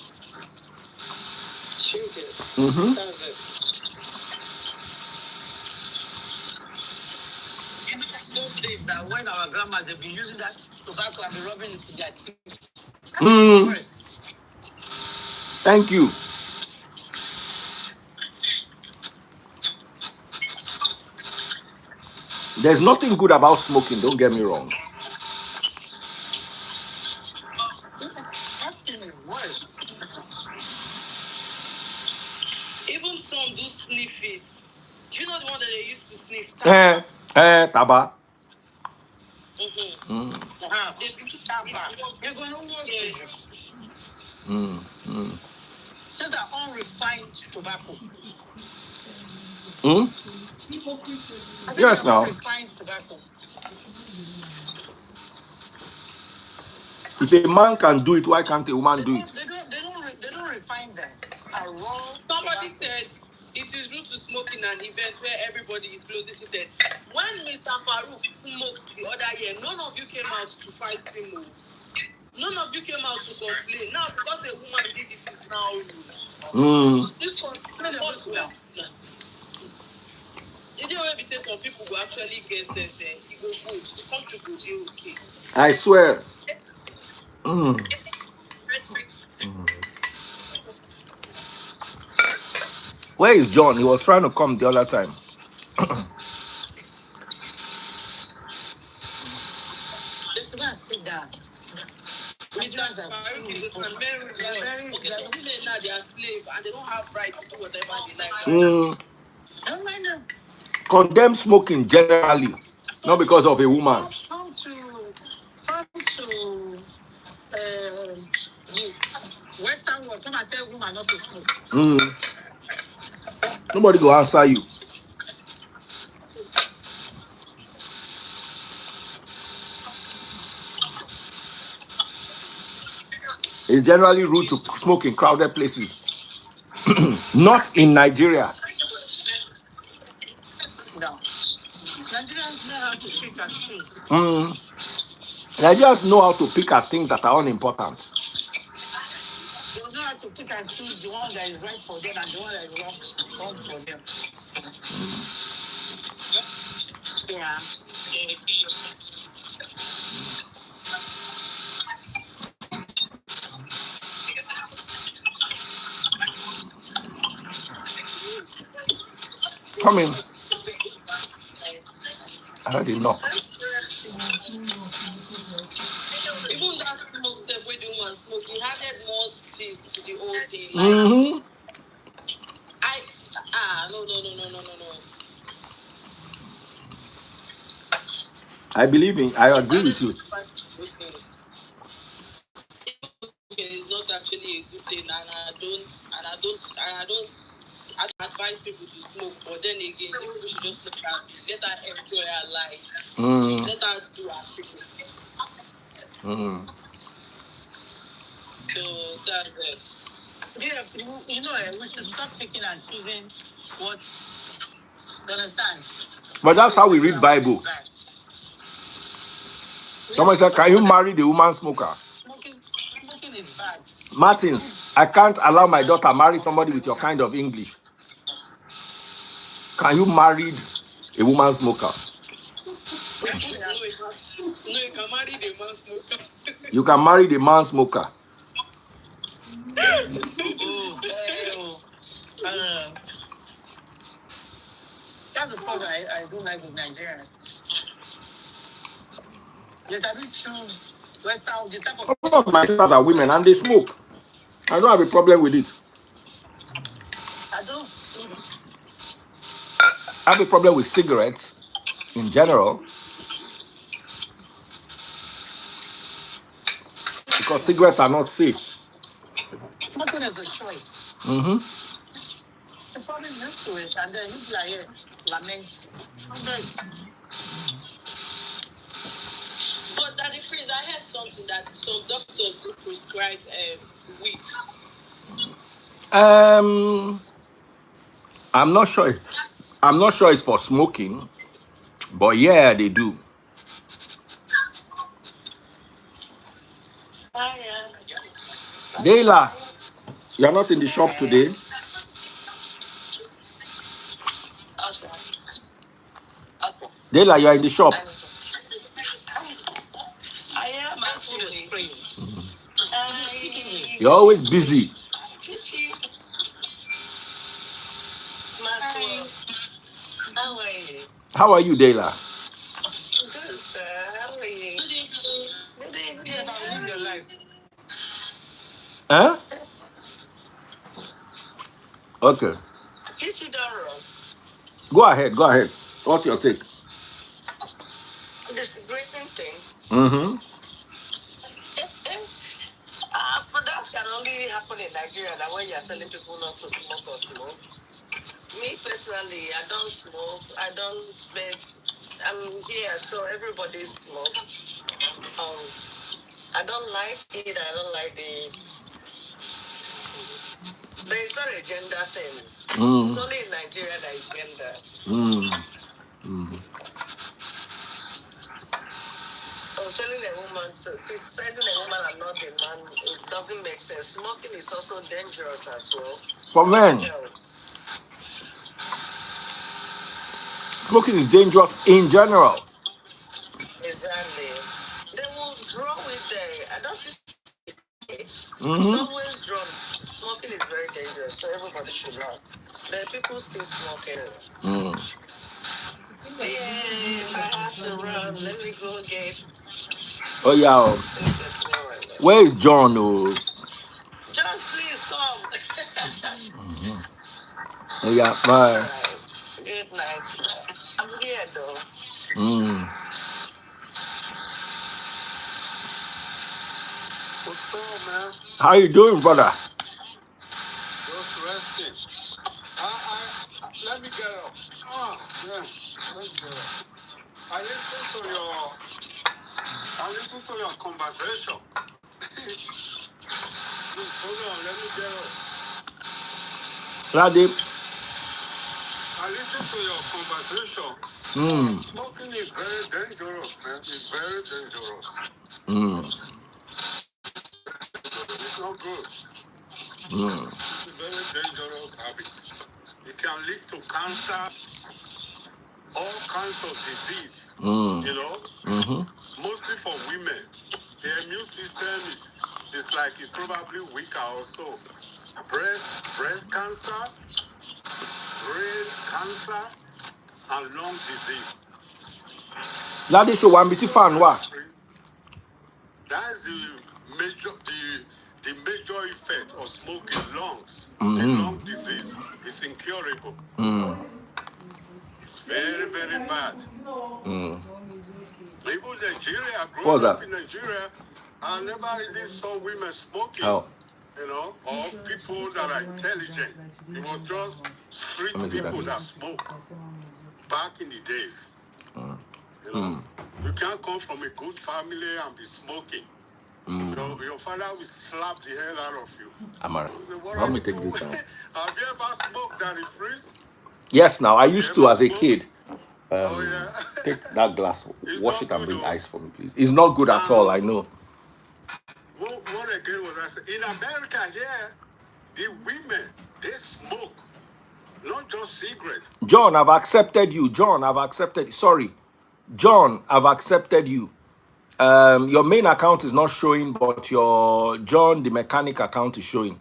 C: She gets. That's it. You know, those days that when our grandma, they'll be using that tobacco and be rubbing it in their teeth. Worse.
A: Thank you. There's nothing good about smoking, don't get me wrong.
C: That's even worse. Even some do sniff it. Do you know the one that they used to sniff?
A: Taba.
C: They do taba. You're going to wash it. Those are unrefined tobacco.
A: Yes, now.
C: Unrefined tobacco.
A: If a man can do it, why can't a woman do it?
C: They don't refine them. Somebody said it is rude to smoke in an event where everybody is closely seated. When Mr. Farouk smoked the other year, none of you came out to fight him. None of you came out to complain. Now, because a woman did it, is now rude. This complaint was well. Did you ever say some people will actually get sense? It go good. The country will be okay.
A: I swear. Where is John? He was trying to come the other time.
C: Let's go and sit down. Mr. Farouk is a very okay, so women now they are slaves and they don't have right to do whatever they like. Don't mind them.
A: Condemn smoking generally, not because of a woman.
C: Come to this Western world. Come and tell woman not to smoke.
A: Nobody go answer you. It's generally rude to smoke in crowded places. Not in Nigeria.
C: No. Nigerians know how to pick and choose.
A: Nigerians know how to pick at things that are unimportant.
C: They know how to pick and choose the one that is right for them and the one that is wrong for them. Yeah.
A: Come in. I heard a knock.
C: Even that smoke self with the woman smoke, he added more taste to the whole thing. Like, no.
A: I believe in. I agree with you.
C: It's not actually a good thing, and I don't advise people to smoke. But then again, if people should just look happy, let her enjoy her life. Let her do her thing. So that's it. You know, we should stop picking and choosing what. You understand?
A: But that's how we read Bible. Someone said, "Can you marry the woman smoker?"
C: Smoking is bad.
A: Martins, I can't allow my daughter marry somebody with your kind of English. Can you marry a woman smoker?
C: No, you can marry the man smoker.
A: You can marry the man smoker.
C: That's the problem I don't like with Nigerians. Yes, I do choose Western, the type of.
A: All of my sisters are women and they smoke. I don't have a problem with it.
C: I don't.
A: I have a problem with cigarettes in general. Because cigarettes are not safe.
C: Smoking is a choice. The problem is used to it, and then you like here, lament. But Daddy Freeze, I heard something that some doctors do prescribe weeds.
A: I'm not sure. I'm not sure it's for smoking, but yeah, they do. Dayla, you're not in the shop today. Dayla, you're in the shop.
C: I am actually.
A: You're always busy.
C: How are you?
A: How are you, Dayla?
C: Good, sir. How are you? Good evening. Live your life.
A: Huh? Okay.
C: Chichi Doro.
A: Go ahead. Go ahead. What's your take?
C: This greeting thing. But that can only happen in Nigeria. That when you are telling people not to smoke or smoke. Me personally, I don't smoke. I don't vape. I'm here, so everybody smokes. I don't like it. I don't like the. But it's not a gender thing. It's only in Nigeria that is gender. So telling a woman to criticizing a woman and not a man, it doesn't make sense. Smoking is also dangerous as well.
A: For men. Smoking is dangerous in general.
C: Exactly. They will draw with I don't just it. It's always drawn. Smoking is very dangerous, so everybody should know. But people still smoking. Yeah, if I have to run, let me go get.
A: Oh yeah. Where is John? Oh,
C: John, please come.
A: oh yeah. Bye.
C: Right. Good night. I'm here though. What's up, man?
A: How you doing, brother?
C: Just resting. Let me get up. Oh, yeah. Let me get up. I listened to your conversation. Please, hold on. Let me get up.
A: Radip.
C: I listened to your conversation. Smoking is very dangerous, man. It's very dangerous. It's not good. It's a very dangerous habit. It can lead to cancer, all kinds of disease. You know? Mostly for women. Their immune system is like it's probably weaker also. Breast cancer,
B: brain cancer, and lung disease.
A: Ladi show one biti fan wa.
B: That's the major effect of smoking lungs. The lung disease is incurable. It's very, very bad. Even Nigeria, growing up in Nigeria, I never really saw women smoking.
A: Oh.
B: You know, or people that are intelligent. It was just street people that smoke back in the days. You know, you can't come from a good family and be smoking. Your father will slap the hell out of you.
A: Amara,
B: Say,
A: let me take this down.
B: Have you ever smoked that in freeze?
A: Yes, now I used to as a kid.
B: Oh yeah.
A: Take that glass,
B: It's
A: wash
B: not
A: it and
B: good,
A: bring
B: though.
A: ice for me, please. It's not good at all, I know.
B: What again was I saying? In America here, the women, they smoke, not just cigarettes.
A: John, I've accepted you. John, I've accepted. Sorry. John, I've accepted you. Your main account is not showing, but your John, the mechanic account is showing.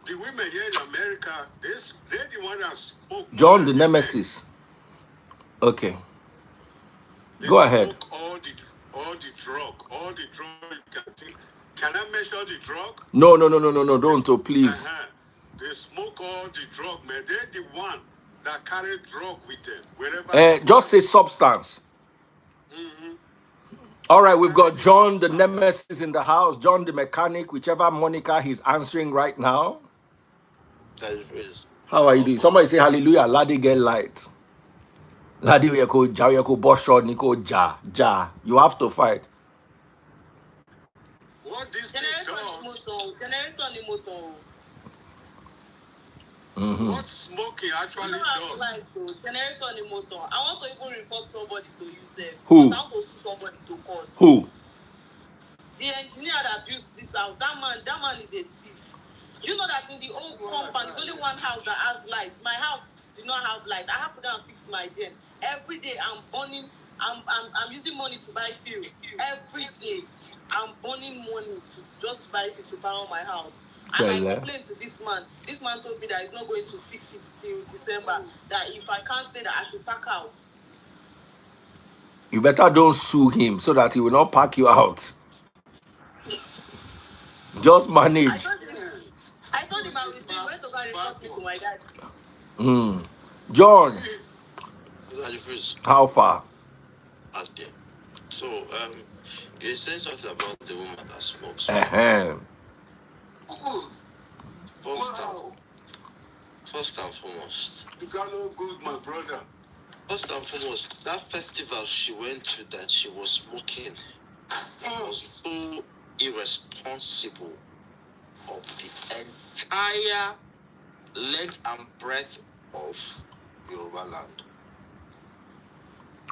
B: The women here in America, they're the one that smoke.
A: John, the nemesis. Okay. Go ahead.
B: Smoke all the drug you can think. Can I measure the drug?
A: No, don't, oh, please.
B: They smoke all the drug, man. They're the one that carry drug with them wherever.
A: Just say substance. All right, we've got John, the nemesis in the house. John, the mechanic, whichever moniker he's answering right now. How are you doing? Somebody say hallelujah. Laddie get light. Laddie we go ja, we go boshod, niko ja. You have to fight.
B: What this thing does? What smoking actually does?
C: I want to even report somebody to you,
A: Who?
C: I want to sue somebody to court.
A: Who?
C: The engineer that built this house, that man is a thief. You know that in the old compound, there's only one house that has lights. My house did not have light. I have to go and fix my gen. Every day I'm burning, I'm using money to buy fuel. Every day I'm burning money just to buy fuel to power my house. And I complained to this man. This man told me that he's not going to fix it till December. That if I can't stay there, I should pack out.
A: You better don't sue him so that he will not pack you out. Just manage.
C: I told him I will see. He went to go and report me to my dad.
A: John. How far?
D: Okay. So, you said something about the woman that smokes. First and foremost.
B: You got no good, my brother.
D: First and foremost, that festival she went to that she was smoking was so irresponsible of the entire length and breadth of Yoruba land.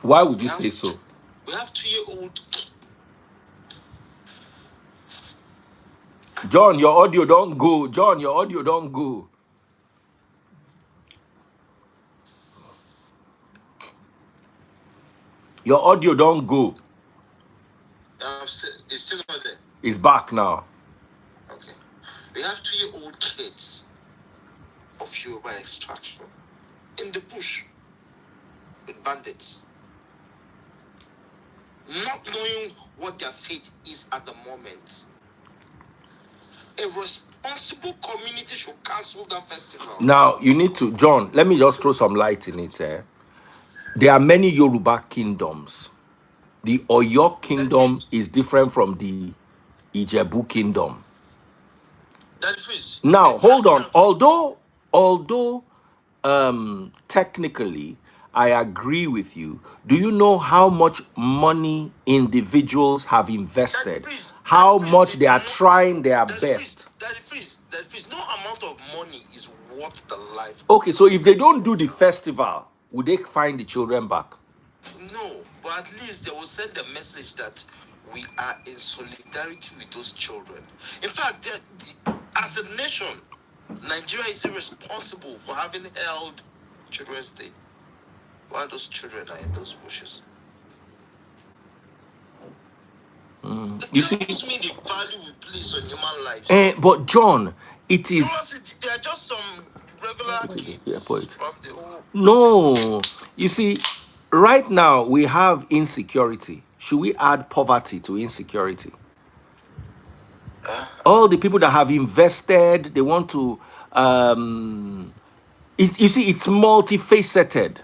A: Why would you say so?
D: We have 2-year-old.
A: John, your audio don't go. John, your audio don't go. Your audio don't go.
D: It's still not there.
A: It's back now.
D: Okay. We have 2-year-old kids of Yoruba extraction in the bush with bandits, not knowing what their fate is at the moment. A responsible community should cancel that festival.
A: Now, you need to, John, let me just throw some light in it. There are many Yoruba kingdoms. The Oyo kingdom is different from the Ijebu kingdom. Now, hold on. Although technically, I agree with you. Do you know how much money individuals have invested? How much they are trying their best?
D: No amount of money is worth the life.
A: Okay, so if they don't do the festival, would they find the children back?
D: No, but at least they will send a message that we are in solidarity with those children. In fact, as a nation, Nigeria is irresponsible for having held Children's Day while those children are in those bushes.
A: You see,
D: me the value we place on human life.
A: but John, it is.
D: There are just some regular kids from the home.
A: No, you see, right now we have insecurity. Should we add poverty to insecurity? All the people that have invested, they want to. You see, it's multifaceted.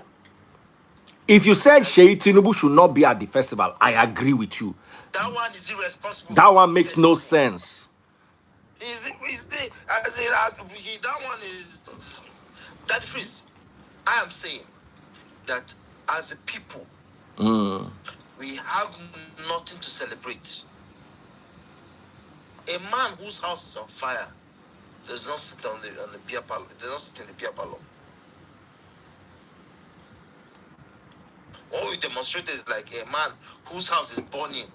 A: If you said Seyi Tinubu should not be at the festival, I agree with you.
D: That one is irresponsible.
A: That one makes no sense.
D: That one is that freeze. I am saying that as a people, we have nothing to celebrate. A man whose house is on fire does not sit on the beer parlor. Does not sit in the beer parlor. What we demonstrate is like a man whose house is burning.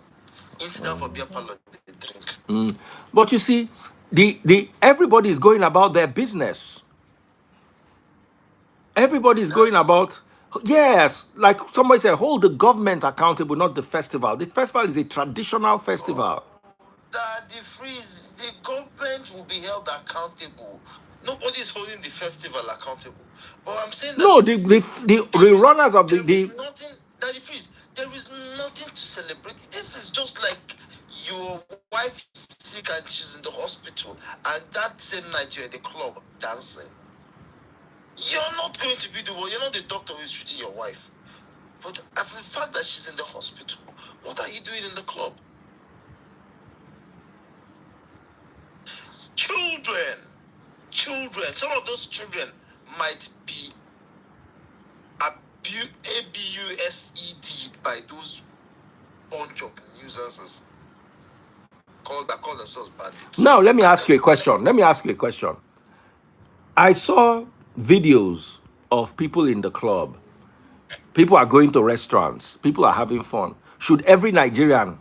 D: Instead for beer parlor, they drink.
A: But you see, everybody is going about their business. Everybody is going about. Yes, like somebody said, hold the government accountable, not the festival. The festival is a traditional festival.
D: The government will be held accountable. Nobody is holding the festival accountable. But I'm saying that
A: no, the runners of
D: there is nothing to celebrate. This is just like your wife is sick and she's in the hospital, and that same night you're at the club dancing. You're not going to be the one. You're not the doctor who is treating your wife. But after the fact that she's in the hospital, what are you doing in the club? Children. Some of those children might be abused by those bunch of nuisances that call themselves bandits.
A: Now, let me ask you a question. I saw videos of people in the club. People are going to restaurants. People are having fun. Should every Nigerian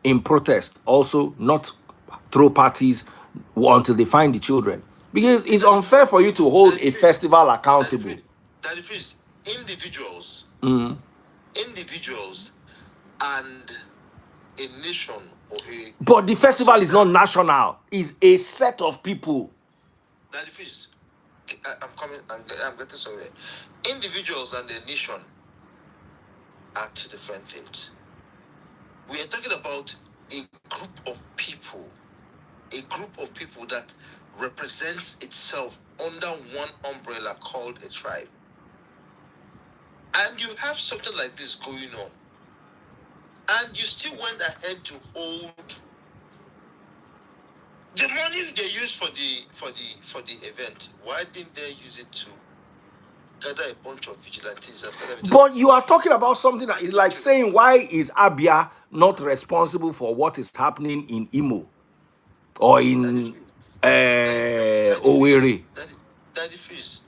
A: in protest also not throw parties until they find the children? Because it's unfair for you to hold a festival accountable.
D: That is individuals and a nation or a.
A: But the festival is not national. It's a set of people.
D: That is, I'm getting somewhere. Individuals and a nation are two different things. We are talking about a group of people that represents itself under one umbrella called a tribe. And you have something like this going on, and you still went ahead to hold the money they used for the event. Why didn't they use it to gather a bunch of vigilantes and celebrities?
A: But you are talking about something that is like saying, why is Abia not responsible for what is happening in Imo or in Owerri?
D: That is.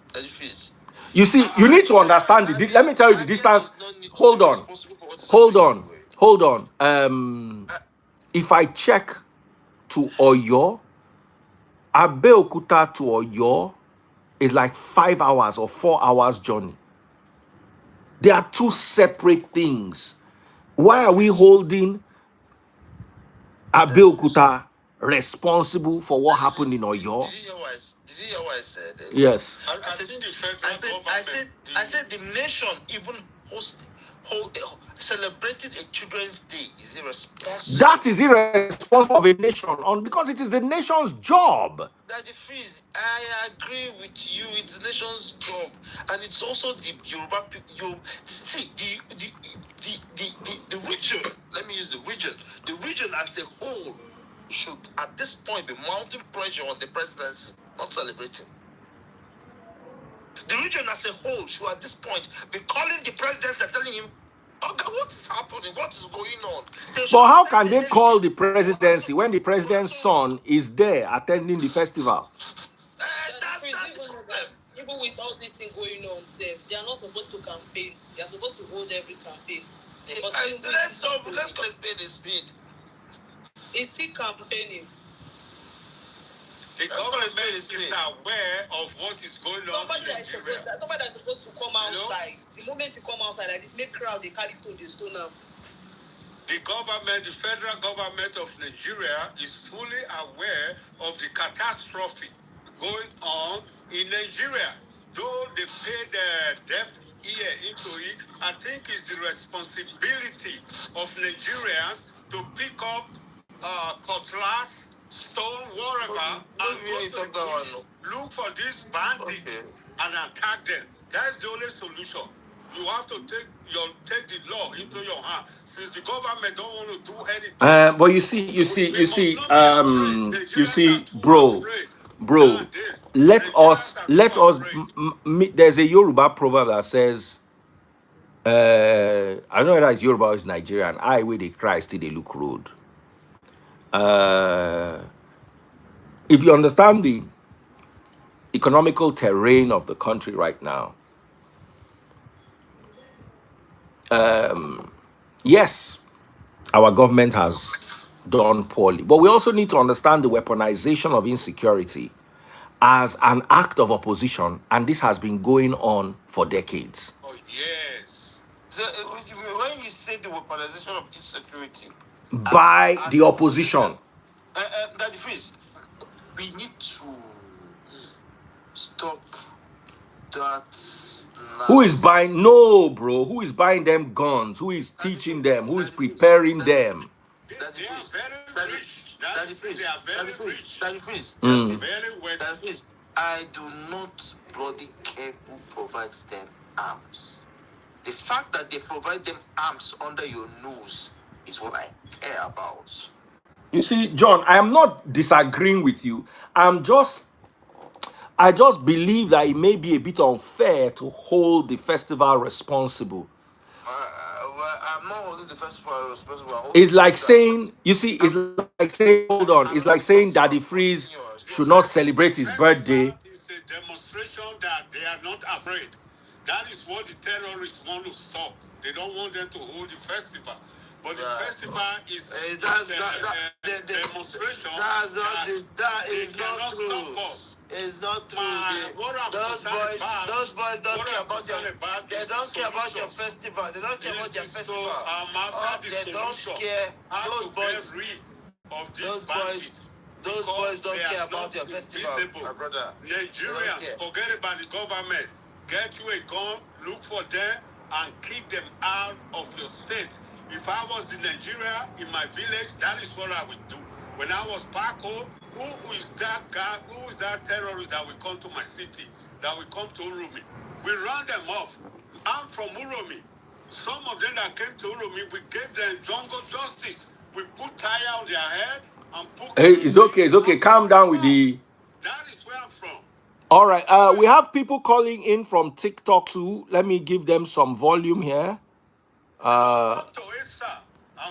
A: You see, you need to understand let me tell you the distance. Hold on. If I check to Oyo, Abeokuta to Oyo is like 5 hours or 4 hours journey. They are two separate things. Why are we holding Abeokuta responsible for what happened in Oyo?
D: Did you hear what I said?
A: Yes.
D: I said the nation even celebrating a Children's Day is irresponsible.
A: That is irresponsible of a nation because it is the nation's job.
D: That the freeze, I agree with you. It's the nation's job, and it's also the Yoruba people. See the region. Let me use the region. The region as a whole should, at this point, be mounting pressure on the presidency, not celebrating. The region as a whole should, at this point, be calling the presidency and telling him, okay, what is happening? What is going on?
A: But how can they call the presidency when the president's son is there attending the festival?
C: Even with all this thing going on, they are not supposed to campaign. They are supposed to hold every campaign. But
D: let's call a spade a spade.
C: It's still campaigning.
B: The government is aware of what is going on.
C: Somebody that is supposed to come outside. The moment you come outside like this, make crowd, they carry to the stone now.
B: The government, the federal government of Nigeria is fully aware of the catastrophe going on in Nigeria. Though they paid deaf ear into it, I think it's the responsibility of Nigerians to pick up cutlass, stone, whatever, and go to the police, look for these bandits and attack them. That's the only solution. You have to take the law into your hand. Since the government don't want to do anything.
A: But you see, bro. Let us. There's a Yoruba proverb that says, I know that is Yoruba is Nigerian. I where they cry still they look road. If you understand the economical terrain of the country right now, yes, our government has done poorly, but we also need to understand the weaponization of insecurity as an act of opposition, and this has been going on for decades.
B: Oh, yes.
D: So, when you say the weaponization of insecurity
A: by the opposition,
D: Daddy Freeze, we need to stop that.
A: Who is buying? No, bro. Who is buying them guns? Who is teaching them? Who is preparing them?
B: They are very rich. Daddy Freeze. They are very rich.
D: Daddy Freeze.
B: Very well.
D: Daddy Freeze. I do not bloody care who provides them arms. The fact that they provide them arms under your nose is what I care about.
A: You see, John, I am not disagreeing with you. I just believe that it may be a bit unfair to hold the festival responsible.
D: Well, I'm not holding the festival responsible.
A: It's like saying, you see, it's like saying, hold on, it's like saying Daddy Freeze should not celebrate his birthday.
B: It's a demonstration that they are not afraid. That is what the terrorists want to stop. They don't want them to hold the festival. But the festival is demonstration.
D: That is not true. It's not true. Those boys don't care about they don't care about your festival. They don't care about their festival. They don't care. Those boys don't care about your festival, my brother.
B: Nigerians, forget about the government. Get you a gun, look for them, and kick them out of your state. If I was in Nigeria, in my village, that is what I would do. When I was back home, who is that guy, who is that terrorist that will come to my city, that will come to Urumi? We run them off. I'm from Urumi. Some of them that came to Urumi, we gave them jungle justice. We put tire on their head and put...
A: Hey, it's okay. Calm down with the...
B: That is where I'm from.
A: All right, we have people calling in from TikTok too. Let me give them some volume here.
B: I'm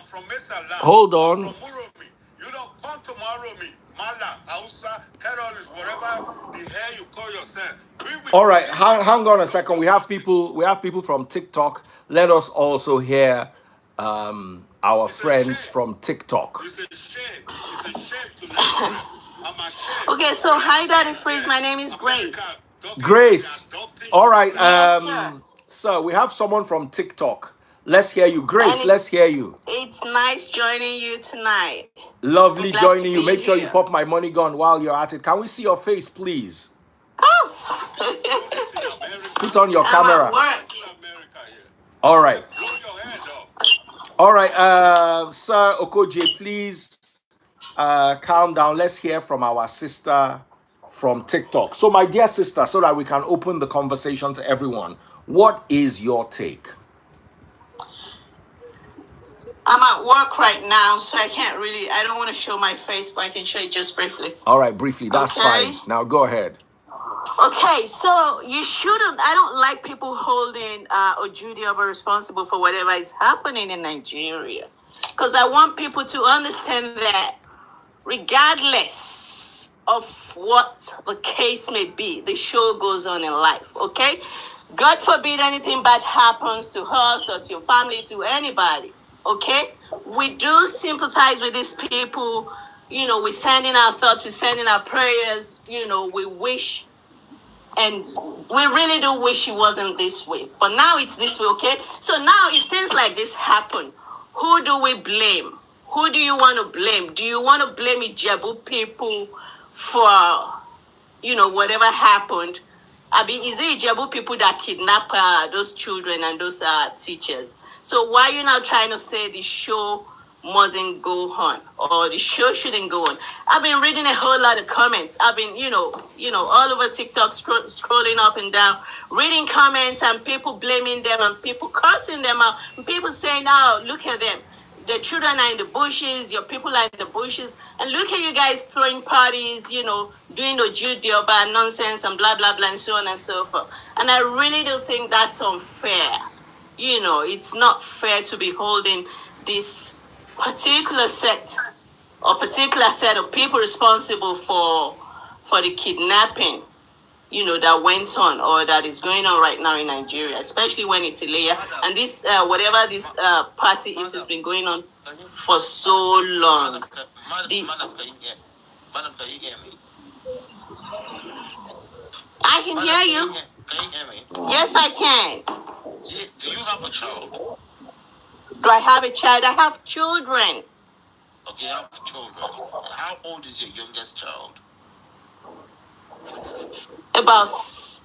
B: from Mesa Land.
A: Hold on.
B: I'm from Urumi. You don't come to Urumi, Mala, Hausa, terrorists, whatever the hell you call yourself.
A: All right, hang on a second. We have people from TikTok. Let us also hear our friends from TikTok.
B: It's a shame. It's a shame to Nigeria. I'm ashamed.
C: Okay, so hi, Daddy Freeze. My name is Grace.
A: Grace. All right.
C: Yes, sir.
A: So we have someone from TikTok. Let's hear you, Grace. Let's hear you.
C: It's nice joining you tonight.
A: Lovely joining you. Make sure you pop my money gun while you're at it. Can we see your face, please?
C: Of course.
A: Put on your camera. All right. All right. Sir Okoje, please calm down. Let's hear from our sister from TikTok. So, my dear sister, so that we can open the conversation to everyone, what is your take?
C: I'm at work right now, so I don't want to show my face, but I can show you just briefly.
A: All right, briefly. That's fine. Now go ahead.
C: Okay, so I don't like people holding Ojude Oba responsible for whatever is happening in Nigeria. Because I want people to understand that regardless of what the case may be, the show goes on in life, okay? God forbid anything bad happens to us or to your family, to anybody. Okay, we do sympathize with these people. We send in our thoughts, we send in our prayers. We wish, and we really do wish it wasn't this way. But now it's this way, okay? So now if things like this happen, who do we blame? Who do you want to blame? Do you want to blame Ijebu people for whatever happened. I mean, is it Ijebu people that kidnap those children and those teachers? So why are you now trying to say the show mustn't go on or the show shouldn't go on? I've been reading a whole lot of comments. I've been, all over TikTok scrolling up and down, reading comments and people blaming them and people cursing them out and people saying, "Oh, look at them. The children are in the bushes, your people are in the bushes, and look at you guys throwing parties, doing Ojude Oba nonsense and blah, blah, blah, and so on and so forth." And I really do think that's unfair. It's not fair to be holding this particular sect or particular set of people responsible for the kidnapping that went on or that is going on right now in Nigeria, especially when it's Ilea. And this, whatever this party is, has been going on for so long. I can hear you.
D: Can you hear me?
C: Yes, I can.
D: Do you have a child?
C: Do I have a child? I have children.
D: Okay, you have children. How old is your youngest child?
C: About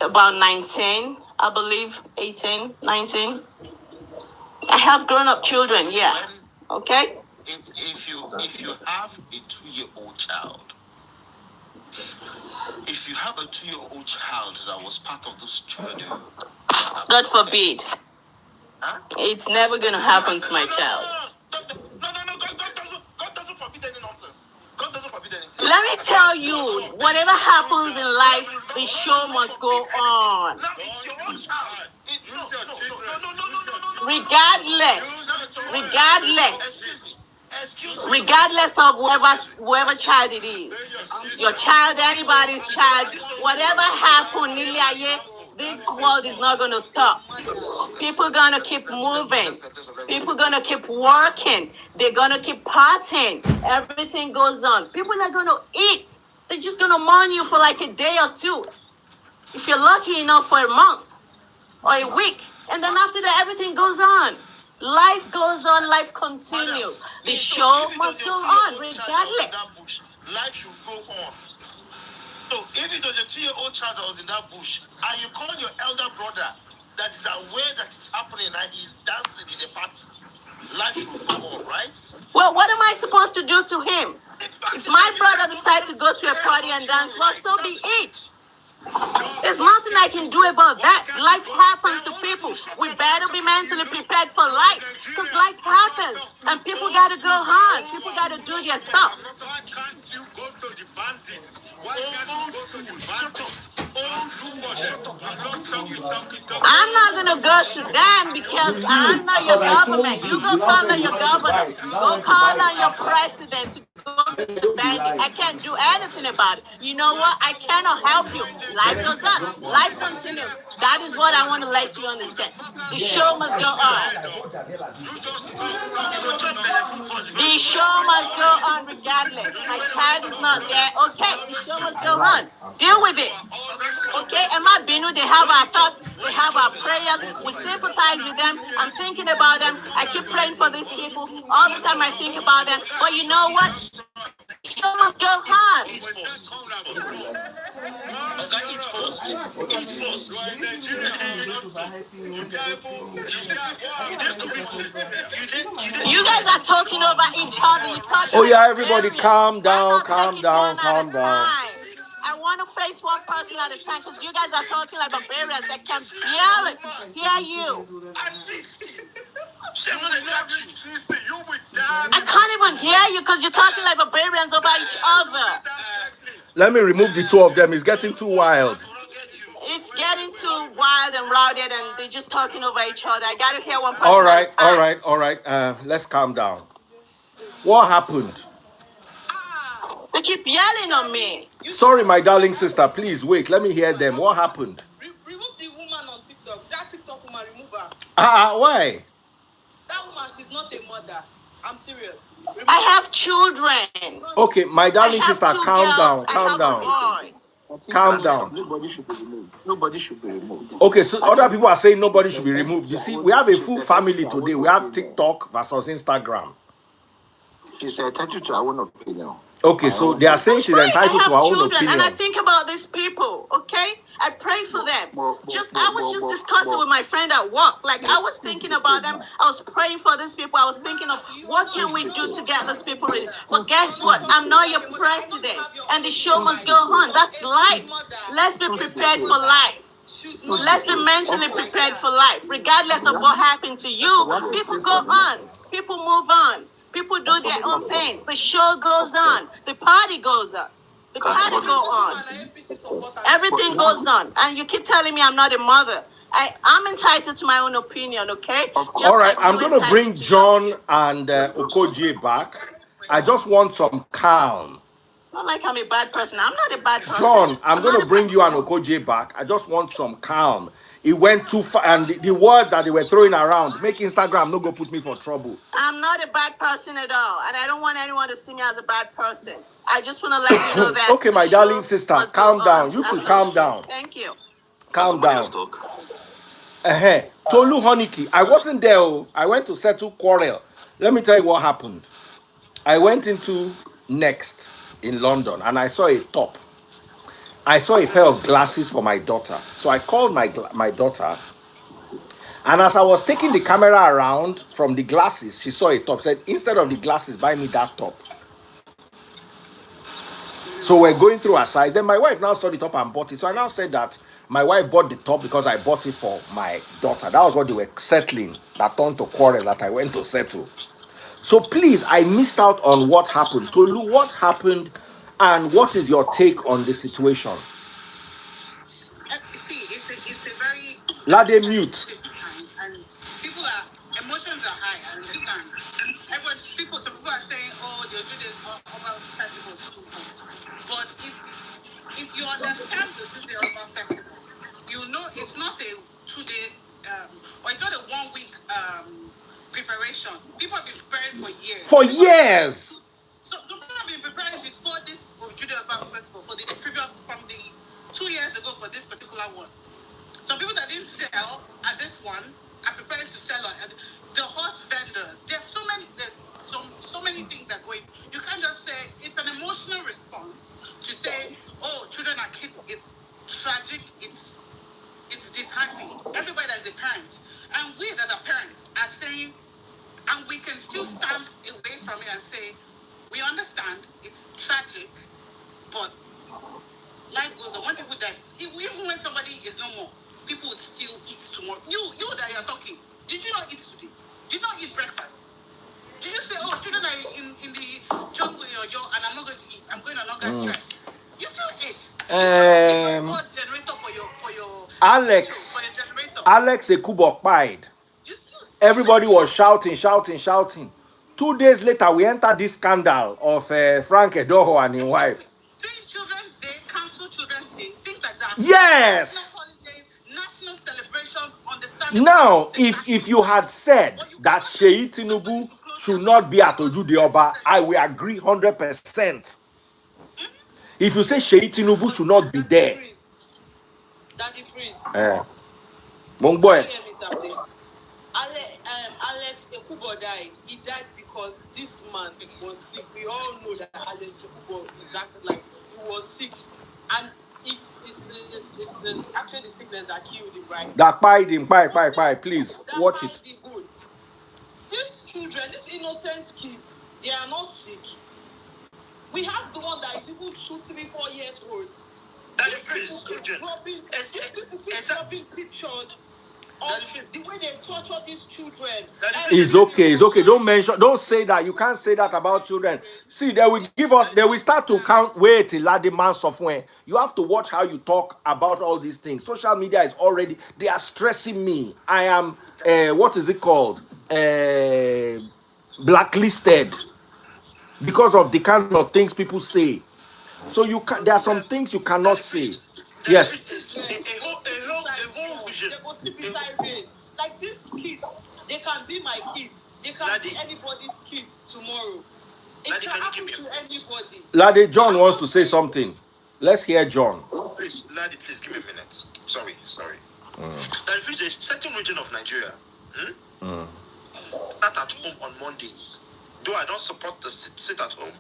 C: 19, I believe, 18, 19. I have grown-up children, yeah. Okay?
D: If you have a 2-year-old child, if you have a 2-year-old child that was part of those children,
C: God forbid. Huh? It's never going to happen to my child.
D: No, God doesn't forbid any nonsense. God doesn't forbid anything.
C: Let me tell you, whatever happens in life, the show must go on. Regardless of whoever child it is, your child, anybody's child, whatever happened, this world is not going to stop. People are going to keep moving. People are going to keep working. They're going to keep partying. Everything goes on. People are going to eat. They're just going to mourn you for like a day or two. If you're lucky enough, for a month or a week. And then after that, everything goes on. Life goes on. Life continues. The show must go on regardless.
D: Life should go on. So if it was a 2-year-old child that was in that bush, and you call your elder brother that is aware that it's happening and he's dancing in a party, life should go on, right?
C: Well, what am I supposed to do to him? If my brother decides to go to a party and dance, well, so be it. There's nothing I can do about that. Life happens to people. We better be mentally prepared for life, because life happens and people got to go hard. People got to do their stuff.
B: Why can't you go to the bandit? Why can't you go to the bandit?
C: I'm not going to go to them because I'm not your government. You go call on your governor. Go call on your president to go to the bandit. I can't do anything about it. You know what? I cannot help you. Life goes on. Life continues. That is what I want to let you understand. The show must go on. The show must go on regardless. My child is not there. Okay, the show must go on. Deal with it. Okay, Emma Binu, they have our thoughts, they have our prayers. We sympathize with them. I'm thinking about them. I keep praying for these people. All the time I think about them. But you know what? The show must go on. You guys are talking over each other. You talk.
A: Oh yeah, everybody, calm down, calm down, calm down.
C: I want to face one person at a time because you guys are talking like barbarians that can barely hear you. I can't even hear you because you're talking like barbarians over each other.
A: Let me remove the two of them. It's getting too wild.
C: It's getting too wild and rowdy and they're just talking over each other. I got to hear one person at a time.
A: All right. Let's calm down. What happened?
C: They keep yelling on me.
A: Sorry, my darling sister. Please wait. Let me hear them. What happened?
C: Remove the woman on TikTok. That TikTok woman, remove her.
A: Why?
C: That woman is not a mother. I'm serious. I have children.
A: Okay, my darling sister, calm down. Calm down.
E: Nobody should be removed. Nobody should be removed.
A: Okay, so other people are saying nobody should be removed. You see, we have a full family today. We have TikTok versus Instagram.
E: She's entitled to her own opinion.
A: Okay, so they are saying she's entitled to her own opinion.
F: And I think about these people, okay? I pray for them. I was just discussing with my friend at work. Like, I was thinking about them. I was praying for these people. I was thinking of what can we do to get these people ready. But guess what? I'm not your president. And the show must go on. That's life. Let's be prepared for life. Let's be mentally prepared for life. Regardless of what happened to you, people go on. People move on. People do their own things. The show goes on. The party goes on. The party goes on. Everything goes on. And you keep telling me I'm not a mother. I'm entitled to my own opinion, okay?
A: All right, I'm going to bring John and Okoje back. I just want some calm.
F: Not like I'm a bad person. I'm not a bad person.
A: John, I'm going to bring you and Okoje back. I just want some calm. It went too far, and the words that they were throwing around make Instagram no go put me for trouble.
F: I'm not a bad person at all, and I don't want anyone to see me as a bad person. I just want to let you know that.
A: Okay, my darling sister, calm down. You too, calm down.
F: Thank you.
A: Calm down. Tolu Honiki, I wasn't there. I went to settle quarrel. Let me tell you what happened. I went into Next in London, and I saw a top. I saw a pair of glasses for my daughter. So I called my daughter. And as I was taking the camera around from the glasses, she saw a top. Said, instead of the glasses, buy me that top. So we're going through our size. Then my wife now saw the top and bought it. So I now said that my wife bought the top because I bought it for my daughter. That was what they were settling. That turned to quarrel that I went to settle. So please, I missed out on what happened. Tolu, what happened? And what is your take on the situation?
C: See, it's a very
A: Lade mute.
C: And emotions are high. I understand. Some people are saying, "Oh, the Ojude Oba festival is too much." But if you understand the Ojude Oba festival, you know it's not a 2-day or it's not a 1-week preparation. People have been preparing for years.
A: For years.
C: So some people have been preparing before this Ojude Oba festival from the 2 years ago for this particular one. Some people that didn't sell at this one are preparing to sell at the horse vendors. There's so many things that go in. You can't just say it's an emotional response to say, oh, children are kids. It's tragic. It's disheartening. Everybody as a parent, and we that are parents are saying, and we can still stand away from it and say, we understand it's tragic, but life goes on. When people die, even when somebody is no more, people would still eat tomorrow. You that you're talking, did you not eat today? Did you not eat breakfast? Did you say, oh, children are in the jungle and I'm not going to eat. I'm going on hunger stress. You still ate. Generator for your generator.
A: Alex Ekubo pied. Everybody was shouting. 2 days later, we entered this scandal of Frank Edoho and his wife.
C: Saying Children's Day, cancel Children's Day, things like that.
A: Yes.
C: National celebrations, understanding.
A: Now, if you had said that Seyi Tinubu should not be at Ojude Oba, I will agree 100%. If you say Seyi Tinubu should not be there,
C: Daddy Freeze.
A: boy.
C: Alex Ekubo died. He died because this man was sick. We all know that Alex Ekubo is acting like he was sick, and it's actually the sickness that killed him, right?
A: That pied him, please watch it.
C: These children, these innocent kids, they are not sick. We have the one that is even 2, 3, 4 years old. These people keep dropping pictures of the way they torture these children.
A: It's okay. Don't say that. You can't say that about children. See, they will start to count. Wait till Ladi man software. You have to watch how you talk about all these things. Social media is already, they are stressing me. I am, what is it called? Blacklisted because of the kind of things people say. So there are some things you cannot say. Yes.
C: Like these kids, they can be my kids. They can be anybody's kids tomorrow. It can happen to anybody.
A: Lade, John wants to say something. Let's hear John.
D: Please, Lade, please give me a minute. Sorry. That if it's a certain region of Nigeria, start at home on Mondays. Though I don't support the sit at home,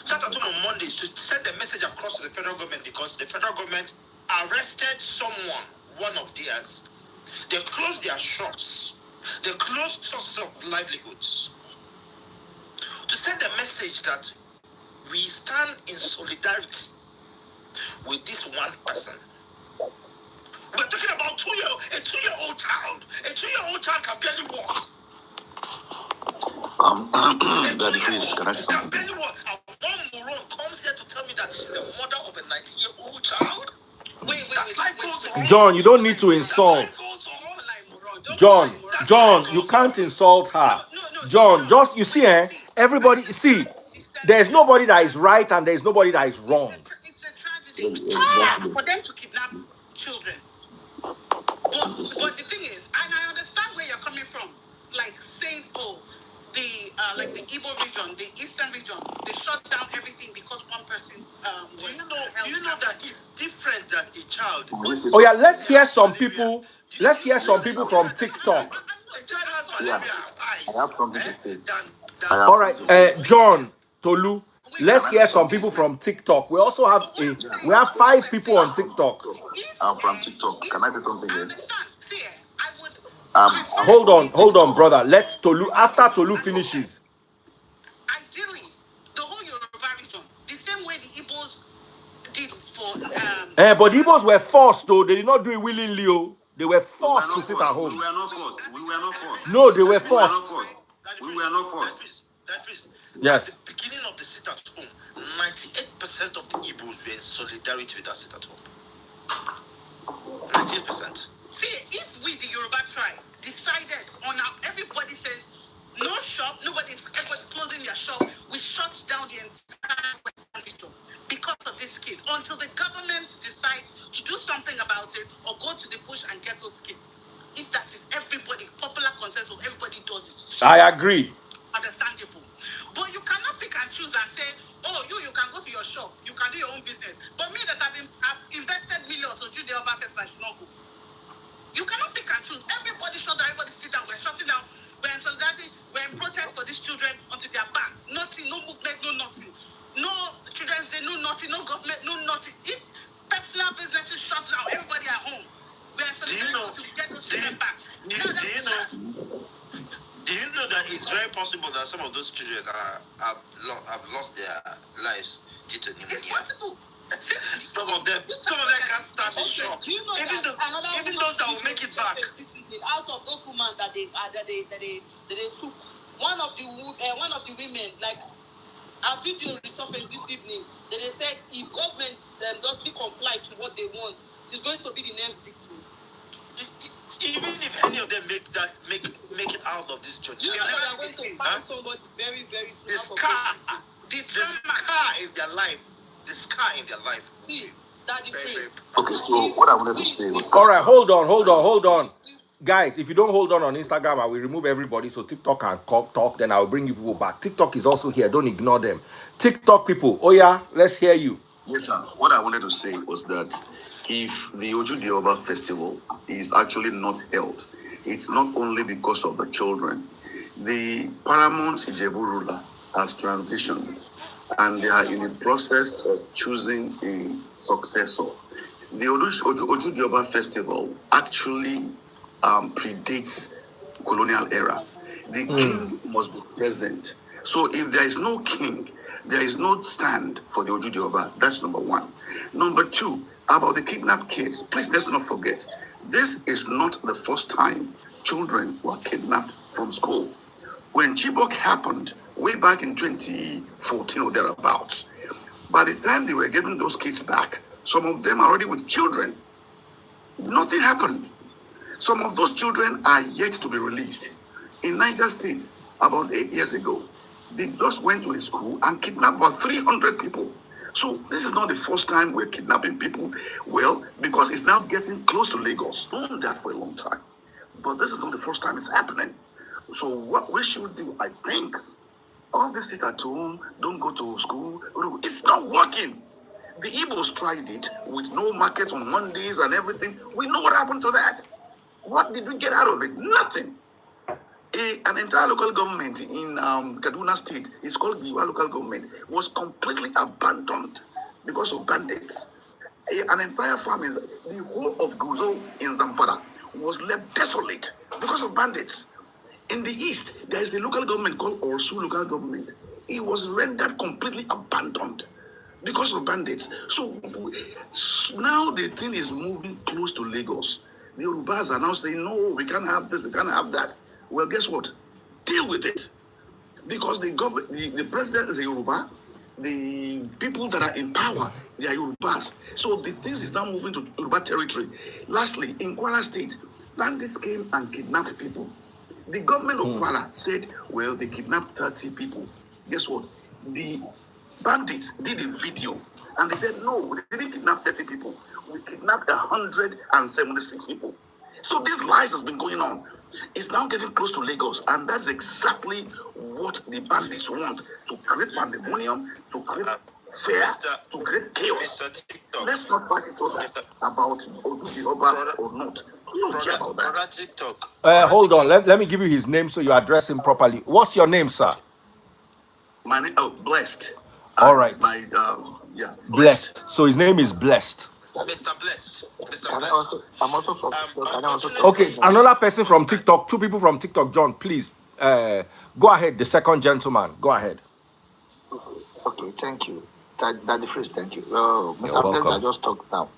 D: Sat at home on Monday to send a message across to the federal government because the federal government arrested someone, one of theirs. They closed their shops. They closed sources of livelihoods. To send a message that we stand in solidarity with this one person. We're talking about a two-year-old child. A two-year-old child can barely walk.
E: Daddy, please, can I say something?
D: Can barely walk. And one moron comes here to tell me that she's a mother of a 19-year-old child. Wait.
A: John, you don't need to insult. John, you can't insult her. John, just, you see, everybody, see, there's nobody that is right and there's nobody that is wrong.
D: It's a tragedy. For them to kidnap children. But the thing is, and I understand where you're coming from, like saying, like the Igbo region, the eastern region, they shut down everything because one person was. Do you know that it's different that a child?
A: Oh yeah, let's hear some people. Let's hear some people from TikTok.
E: Yeah, I have something to say.
A: All right, John, Tolu. Let's hear some people from TikTok. We also have we have 5 people on TikTok.
E: I'm from TikTok. Can I say something here?
A: Hold on, brother. Let's Tolu, after Tolu finishes.
D: Ideally, the whole Yoruba region, the same way the Igbos did for
A: but the Igbos were forced, though. They did not do it willingly. Oh. They were forced to sit at home.
E: We were not forced.
A: No, they were forced.
E: We were not forced.
A: Yes.
D: At the beginning of the sit at home, 98% of the Igbos were in solidarity with that sit at home. 98%. See, if we, the Yoruba tribe, decided on how everybody says no shop, everybody's closing their shop, we shut down the entire Western region because of this kid. Until the government decides to do something about it or go to the bush and get those kids. If that is everybody, popular consensus, everybody does it.
A: I agree.
D: Understandable. But you cannot pick and choose and say, oh, you can go to your shop, you can do your own business. But me that I've invested millions on Ojude Oba festival, I should not go. You cannot pick and choose. Everybody shut down, everybody sit down, we're shutting down. We're in solidarity, we're in protest for these children until they are back. Nothing, no movement, no nothing. No children, they know nothing, no government, no nothing. If personal businesses shut down, everybody at home. We're in solidarity until we get those children back. Do you know that it's very possible that some of those children have lost their lives due to pneumonia? It's possible. Some of them can't start a shop.
C: Do you know
D: even those that will make it back.
C: Out of those women that they took, one of the women, like a video resurfaced this evening, that they said if government doesn't comply to what they want, she's going to be the next victim.
D: Even if any of them make it out of this church,
C: they are going to find somebody very, very soon.
D: The scar in their life. The scar in their life.
C: See, Daddy Prince.
E: Okay, so what I wanted to say was...
A: All right, hold on. Guys, if you don't hold on Instagram, I will remove everybody so TikTok can talk, then I will bring you people back. TikTok is also here. Don't ignore them. TikTok people, oh yeah, let's hear you.
E: Yes, sir. What I wanted to say was that if the Ojude Oba festival is actually not held, it's not only because of the children. The paramount Ijebu ruler has transitioned and they are in the process of choosing a successor. The Ojude Oba festival actually predates colonial era. The king must be present. So if there is no king, there is no stand for the Ojude Oba. That's number one. Number two, about the kidnapped kids. Please let's not forget, this is not the first time children were kidnapped from school. When Chibok happened, way back in 2014 or thereabouts, by the time they were getting those kids back, some of them are already with children. Nothing happened. Some of those children are yet to be released. In Niger State, about 8 years ago, they just went to a school and kidnapped about 300 people. So this is not the first time we're kidnapping people. Well, because it's now getting close to Lagos. We've done that for a long time. But this is not the first time it's happening. So what we should do, I think, all this sit at home, don't go to school, it's not working. The Igbos tried it with no market on Mondays and everything. We know what happened to that. What did we get out of it? Nothing. A An entire local government in Kaduna State, it's called Giwa local government, was completely abandoned because of bandits. An entire family, the whole of Guzo in Zamfara, was left desolate because of bandits. In the east, there is a local government called Orsu local government. It was rendered completely abandoned because of bandits. So now the thing is moving close to Lagos. The Yorubas are now saying, no, we can't have this, we can't have that. Well, guess what? Deal with it. Because the government, the president is a Yoruba, the people that are in power, they are Yorubas. So the things is now moving to Yoruba territory. Lastly, in Kwara State, bandits came and kidnapped people. The government of Kwara said, well, they kidnapped 30 people. Guess what? The bandits did a video and they said, no, we didn't kidnap 30 people. We kidnapped 176 people. So this lies has been going on. It's now getting close to Lagos, and that's exactly what the bandits want, to create pandemonium, to create fear, to create chaos. Let's not fight each other about Ojude Oba or not. We don't care about that.
A: Hold on. Let me give you his name so you address him properly. What's your name, sir?
E: My name, Blessed.
A: All right.
E: My
A: Blessed. So his name is Blessed.
D: Mr. Blessed.
G: I'm also from
A: Okay, another person from TikTok, 2 people from TikTok. John, please, go ahead. The second gentleman, go ahead.
G: Okay, thank you. That the first, thank you.
A: You're
G: Mr. President, I
A: welcome.
G: just talked now.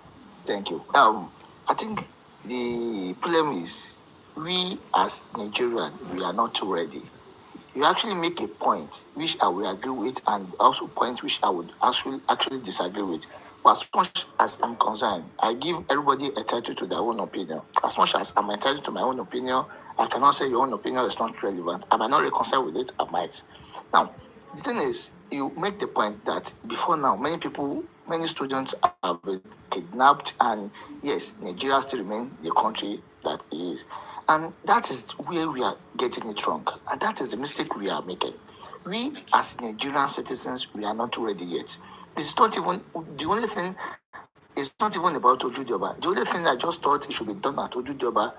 G: Thank you. I think the problem is we as Nigerian, we are not too ready. You actually make a point which I will agree with, and also point which I would actually disagree with. But as much as I'm concerned, I give everybody a title to their own opinion. As much as I'm entitled to my own opinion, I cannot say your own opinion is not relevant. I might not reconcile with it, I might. Now, the thing is, you make the point that before now, many students have been kidnapped, and yes, Nigeria still remains the country that it is. And that is where we are getting it wrong. And that is the mistake we are making. We, as Nigerian citizens, we are not ready yet. It's not even, the only thing, it's not even about Ojude Oba. The only thing I just thought it should be done at Ojude Oba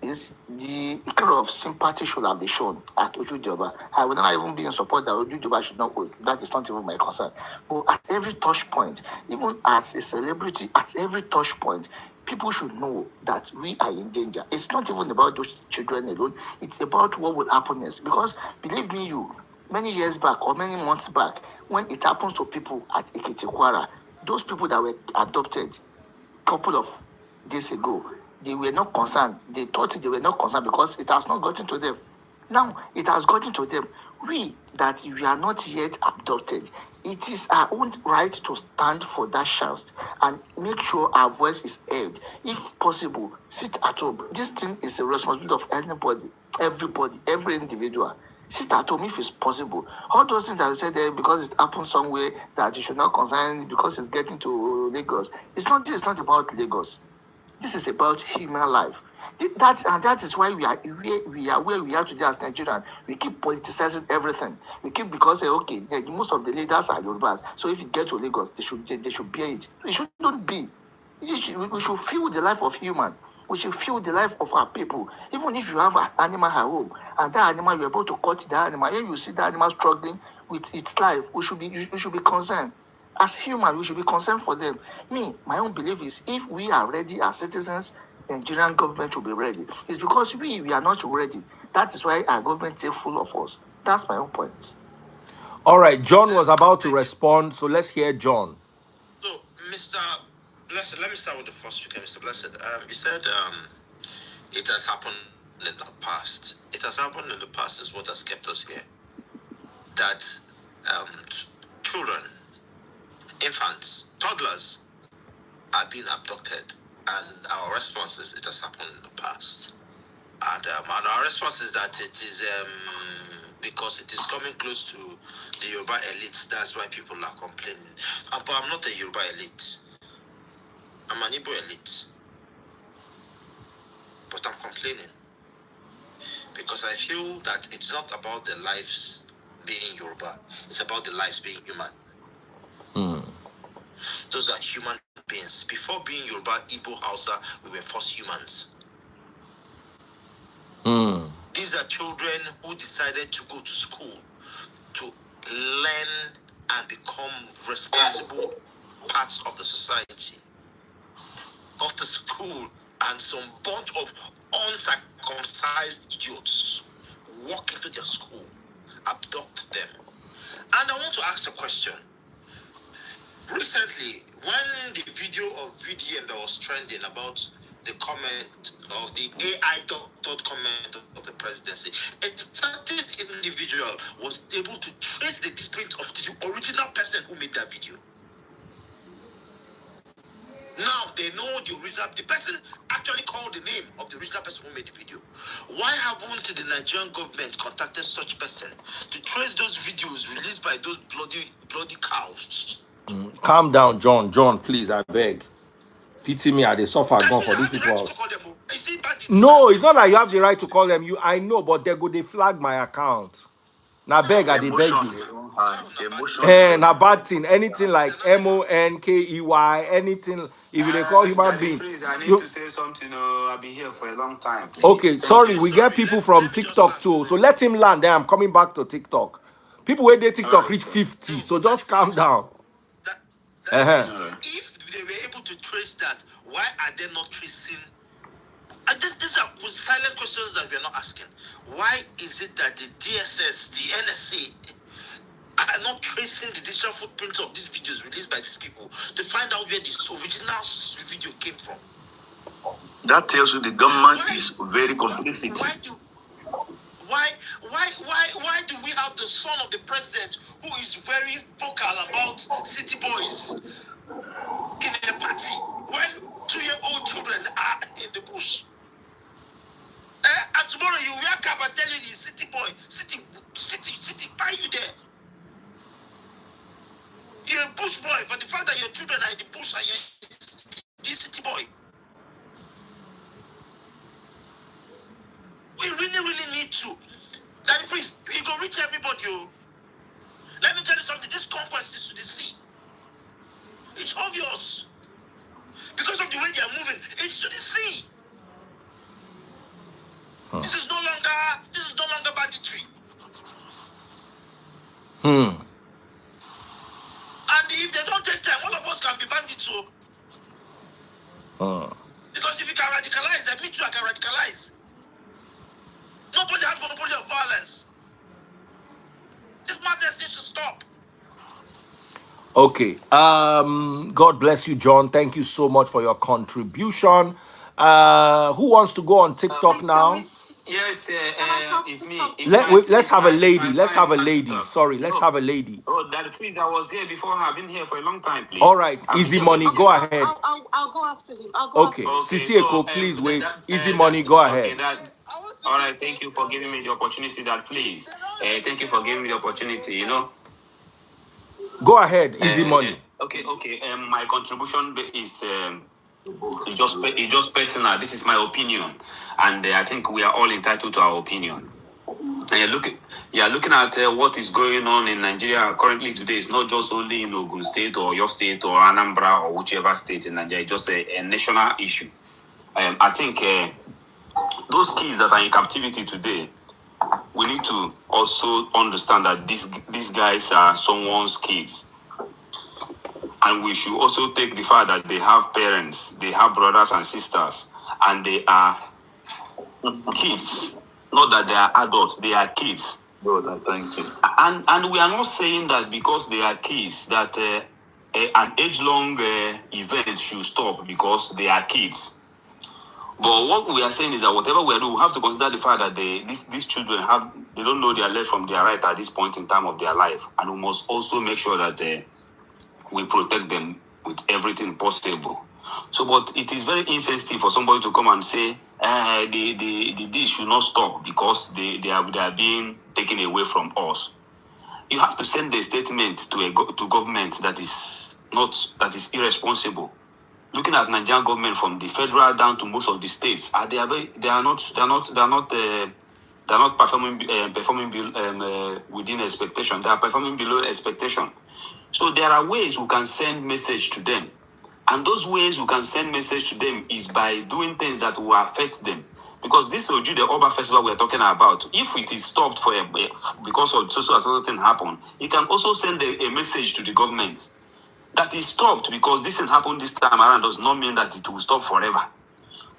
G: is the kind of sympathy should have been shown at Ojude Oba. I would not even be in support that Ojude Oba should not go. That is not even my concern. But at every touch point, even as a celebrity, at every touch point, people should know that we are in danger. It's not even about those children alone. It's about what will happen next. Because believe me, many years back or many months back, when it happens to people at Ikitikwara, those people that were adopted a couple of days ago, they were not concerned. They thought they were not concerned because it has not gotten to them. Now it has gotten to them. We that we are not yet adopted, it is our own right to stand for that chance and make sure our voice is heard. If possible, sit at home. This thing is the responsibility of anybody, everybody, every individual. Sit at home if it's possible. All those things that I said there, because it happened somewhere that you should not concern because it's getting to Lagos. This is not about Lagos. This is about human life. That is why we are where we are today as Nigerians. We keep politicizing everything. We keep because most of the leaders are Yorubas. So if you get to Lagos, they should bear it. It shouldn't be. We should feel the life of human. We should feel the life of our people. Even if you have an animal at home and that animal you're able to cut that animal, and you see that animal struggling with its life, we should be concerned. As humans, we should be concerned for them. My own belief is if we are ready as citizens, Nigerian government will be ready. It's because we are not ready. That is why our government is full of us. That's my own point.
A: All right, John was about to respond, so let's hear John.
D: So, Mr. Blessed, let me start with the first speaker, Mr. Blessed. You said it has happened in the past. It has happened in the past is what has kept us here. That children, infants, toddlers are being abducted, and our response is it has happened in the past. And our response is that it is because it is coming close to the Yoruba elites. That's why people are complaining. But I'm not a Yoruba elite. I'm an Igbo elite. But I'm complaining because I feel that it's not about the lives being Yoruba. It's about the lives being human. Those are human beings. Before being Yoruba, Igbo, Hausa, we were first humans. These These are children who decided to go to school to learn and become responsible parts of the society. Got to school and some bunch of uncircumcised idiots walk into their school, abduct them. And I want to ask a question. Recently, when the video of VDM that was trending about the comment of the AI dot comment of the presidency, a certain individual was able to trace the footprint of the original person who made that video. Now they know the person actually called the name of the original person who made the video. Why haven't the Nigerian government contacted such person to trace those videos released by those bloody cows?
A: Calm down, John. John, please, I beg. Pity me, I they suffer gone for these people. No, it's not like you have the right to call them. I know, but they flag my account. Now beg, I they beg you. Now bad thing, anything like MONKEY, anything. If they call human being,
H: I need to say something. I've been here for a long time. Please.
A: Okay, sorry, we get people from TikTok too, so let him land. Then I'm coming back to TikTok. People where they TikTok reach 50, so just calm down.
D: If they were able to trace that, why are they not tracing? And these are silent questions that we are not asking. Why is it that the DSS, the NSA, are not tracing the digital footprints of these videos released by these people to find out where this original video came from?
E: That tells you the government is very complicit.
D: Why do we have the son of the president who is very vocal about city boys in a party when 2-year-old children are in the bush? And tomorrow you wake up and tell you the city boy, city, why are you there? You're a bush boy, but the fact that your children are in the bush and you're the city boy. We really need to. That please, you go reach everybody. Let me tell you something. This conquest is to the sea. It's obvious. Because of the way they are moving, it's to the sea. This is no longer banditry. And if they don't take time, all of us can be bandits. Because if you can radicalize, then me too, I can radicalize. Nobody has monopoly of violence. This madness needs to stop.
A: Okay. God bless you, John. Thank you so much for your contribution. Who wants to go on TikTok now?
H: Yes, it's me.
A: Let's have a lady. Let's have a lady. Sorry, let's have a lady.
H: Oh, that please, I was here before. I've been here for a long time, please.
A: All right, Easy Money, go ahead.
F: I'll go after him. Okay,
A: Sisi Eko, please wait. Easy Money, go ahead.
H: All right, thank you for giving me the opportunity. Please. Thank you for giving me the opportunity.
A: Go ahead, Easy Money.
H: Okay. My contribution is it's just personal. This is my opinion, and I think we are all entitled to our opinion. And you're looking at what is going on in Nigeria currently today. It's not just only in Ogun State or your state or Anambra or whichever state in Nigeria. It's just a national issue. I think those kids that are in captivity today, we need to also understand that these guys are someone's kids. And we should also take the fact that they have parents, they have brothers and sisters, and they are kids. Not that they are adults, they are kids.
E: Thank you.
H: And we are not saying that because they are kids, that an age-long event should stop because they are kids. But what we are saying is that whatever we are doing, we have to consider the fact that these children they don't know their left from their right at this point in time of their life. And we must also make sure that we protect them with everything possible. So, but it is very insensitive for somebody to come and say, this should not stop because they are being taken away from us. You have to send a statement to government that is irresponsible. Looking at Nigerian government from the federal down to most of the states, they are not performing within expectation. They are performing below expectation. So there are ways we can send message to them. And those ways we can send message to them is by doing things that will affect them. Because this Ojude Oba festival we're talking about, if it is stopped for because of social thing happen, it can also send a message to the government that is stopped because this thing happened this time around does not mean that it will stop forever.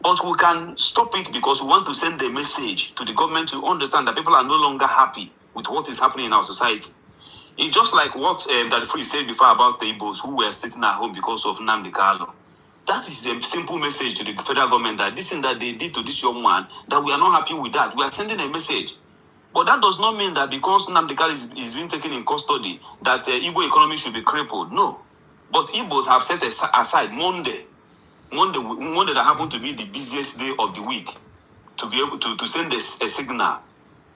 H: But we can stop it because we want to send a message to the government to understand that people are no longer happy with what is happening in our society. It's just like what that Free said before about the Igbos who were sitting at home because of Nnamdi Kanu. That is a simple message to the federal government that this thing that they did to this young man, that we are not happy with that. We are sending a message. But that does not mean that because Nnamdi Kanu is being taken in custody, that Igbo economy should be crippled. No. But Igbos have set aside Monday that happened to be the busiest day of the week, to be able to send a signal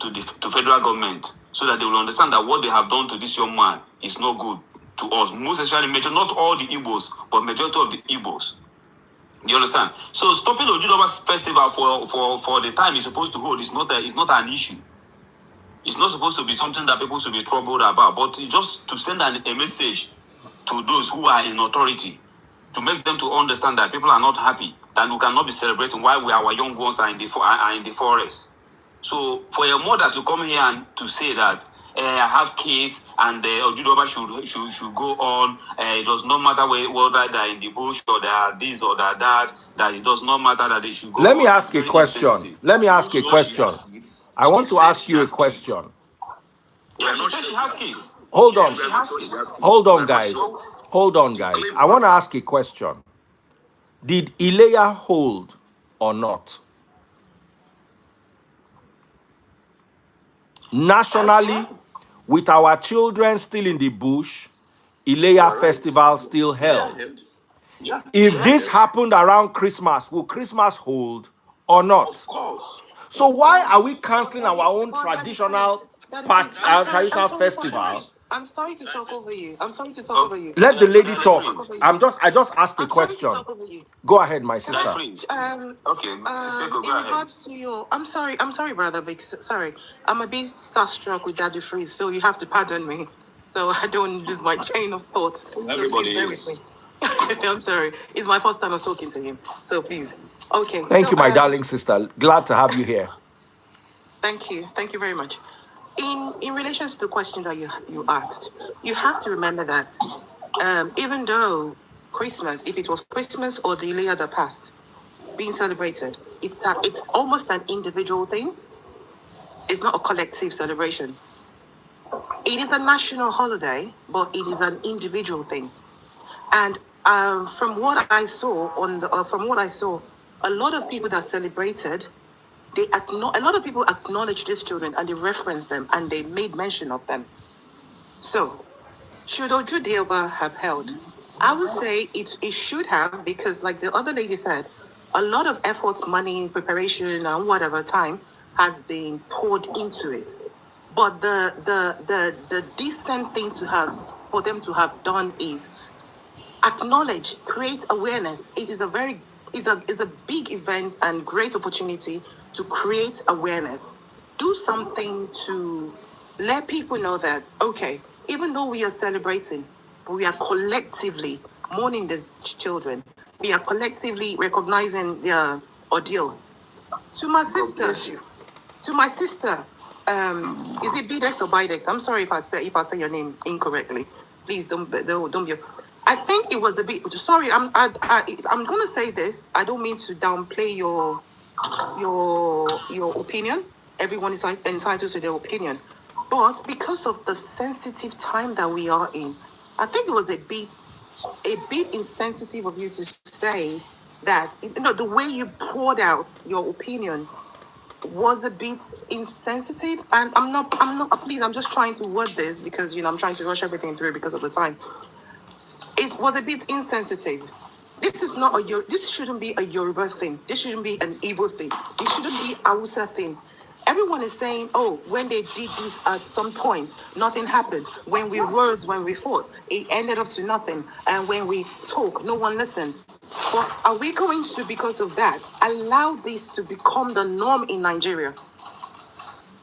H: to federal government so that they will understand that what they have done to this young man is not good to us. Most especially, not all the Igbos, but majority of the Igbos. Do you understand? So stopping the Ojude Oba festival for the time it's supposed to hold is not an issue. It's not supposed to be something that people should be troubled about, but it's just to send a message to those who are in authority, to make them to understand that people are not happy, that we cannot be celebrating while our young ones are in the forest. So for a mother to come here and to say that I have kids and Ojude Oba should go on, it does not matter whether they are in the bush or they are this or that it does not matter that they should go on.
A: Let me ask a question. I want to ask you a question.
H: Yeah, she said she has kids.
A: Hold on, guys. I want to ask a question. Did Ileya hold or not? Nationally, with our children still in the bush, Ileya festival still held. If this happened around Christmas, will Christmas hold or not?
D: Of course.
A: So why are we canceling our own traditional festival?
I: I'm sorry to talk over you.
A: Let the lady talk. I just asked a question. Go ahead, my sister.
H: Okay, Siseko, go ahead.
I: Regards to your, I'm sorry, brother, because sorry, I'm a bit starstruck with Daddy Freeze, so you have to pardon me, so I don't lose my chain of thought.
H: Everybody
I: is. I'm sorry. It's my first time of talking to him, so please. Okay.
A: Thank you, my darling sister. Glad to have you here.
I: Thank you very much. In relation to the question that you asked, you have to remember that even though Christmas, if it was Christmas or the year that passed, being celebrated, it's almost an individual thing. It's not a collective celebration. It is a national holiday, but it is an individual thing. And from what I saw a lot of people that celebrated, a lot of people acknowledged these children and they referenced them and they made mention of them. So, should Ojude Oba have held? I would say it should have, because like the other lady said, a lot of effort, money, preparation, and whatever time has been poured into it. But the decent thing for them to have done is acknowledge, create awareness. It is a big event and great opportunity to create awareness. Do something to let people know that, okay, even though we are celebrating, we are collectively mourning these children. We are collectively recognizing their ordeal. To my sister, is it Bidex or Bidex? I'm sorry if I say your name incorrectly. Please don't be. I think it was a bit. Sorry, I'm gonna say this. I don't mean to downplay your opinion. Everyone is entitled to their opinion, but because of the sensitive time that we are in, I think it was a bit insensitive of you to say that the way you poured out your opinion was a bit insensitive. And I'm not. Please, I'm just trying to word this because I'm trying to rush everything through because of the time. It was a bit insensitive. This shouldn't be a Yoruba thing. This shouldn't be an Igbo thing. It shouldn't be a Hausa thing. Everyone is saying, oh, when they did this at some point, nothing happened. When we fought, it ended up to nothing. And when we talk, no one listens. But are we going to, because of that, allow this to become the norm in Nigeria?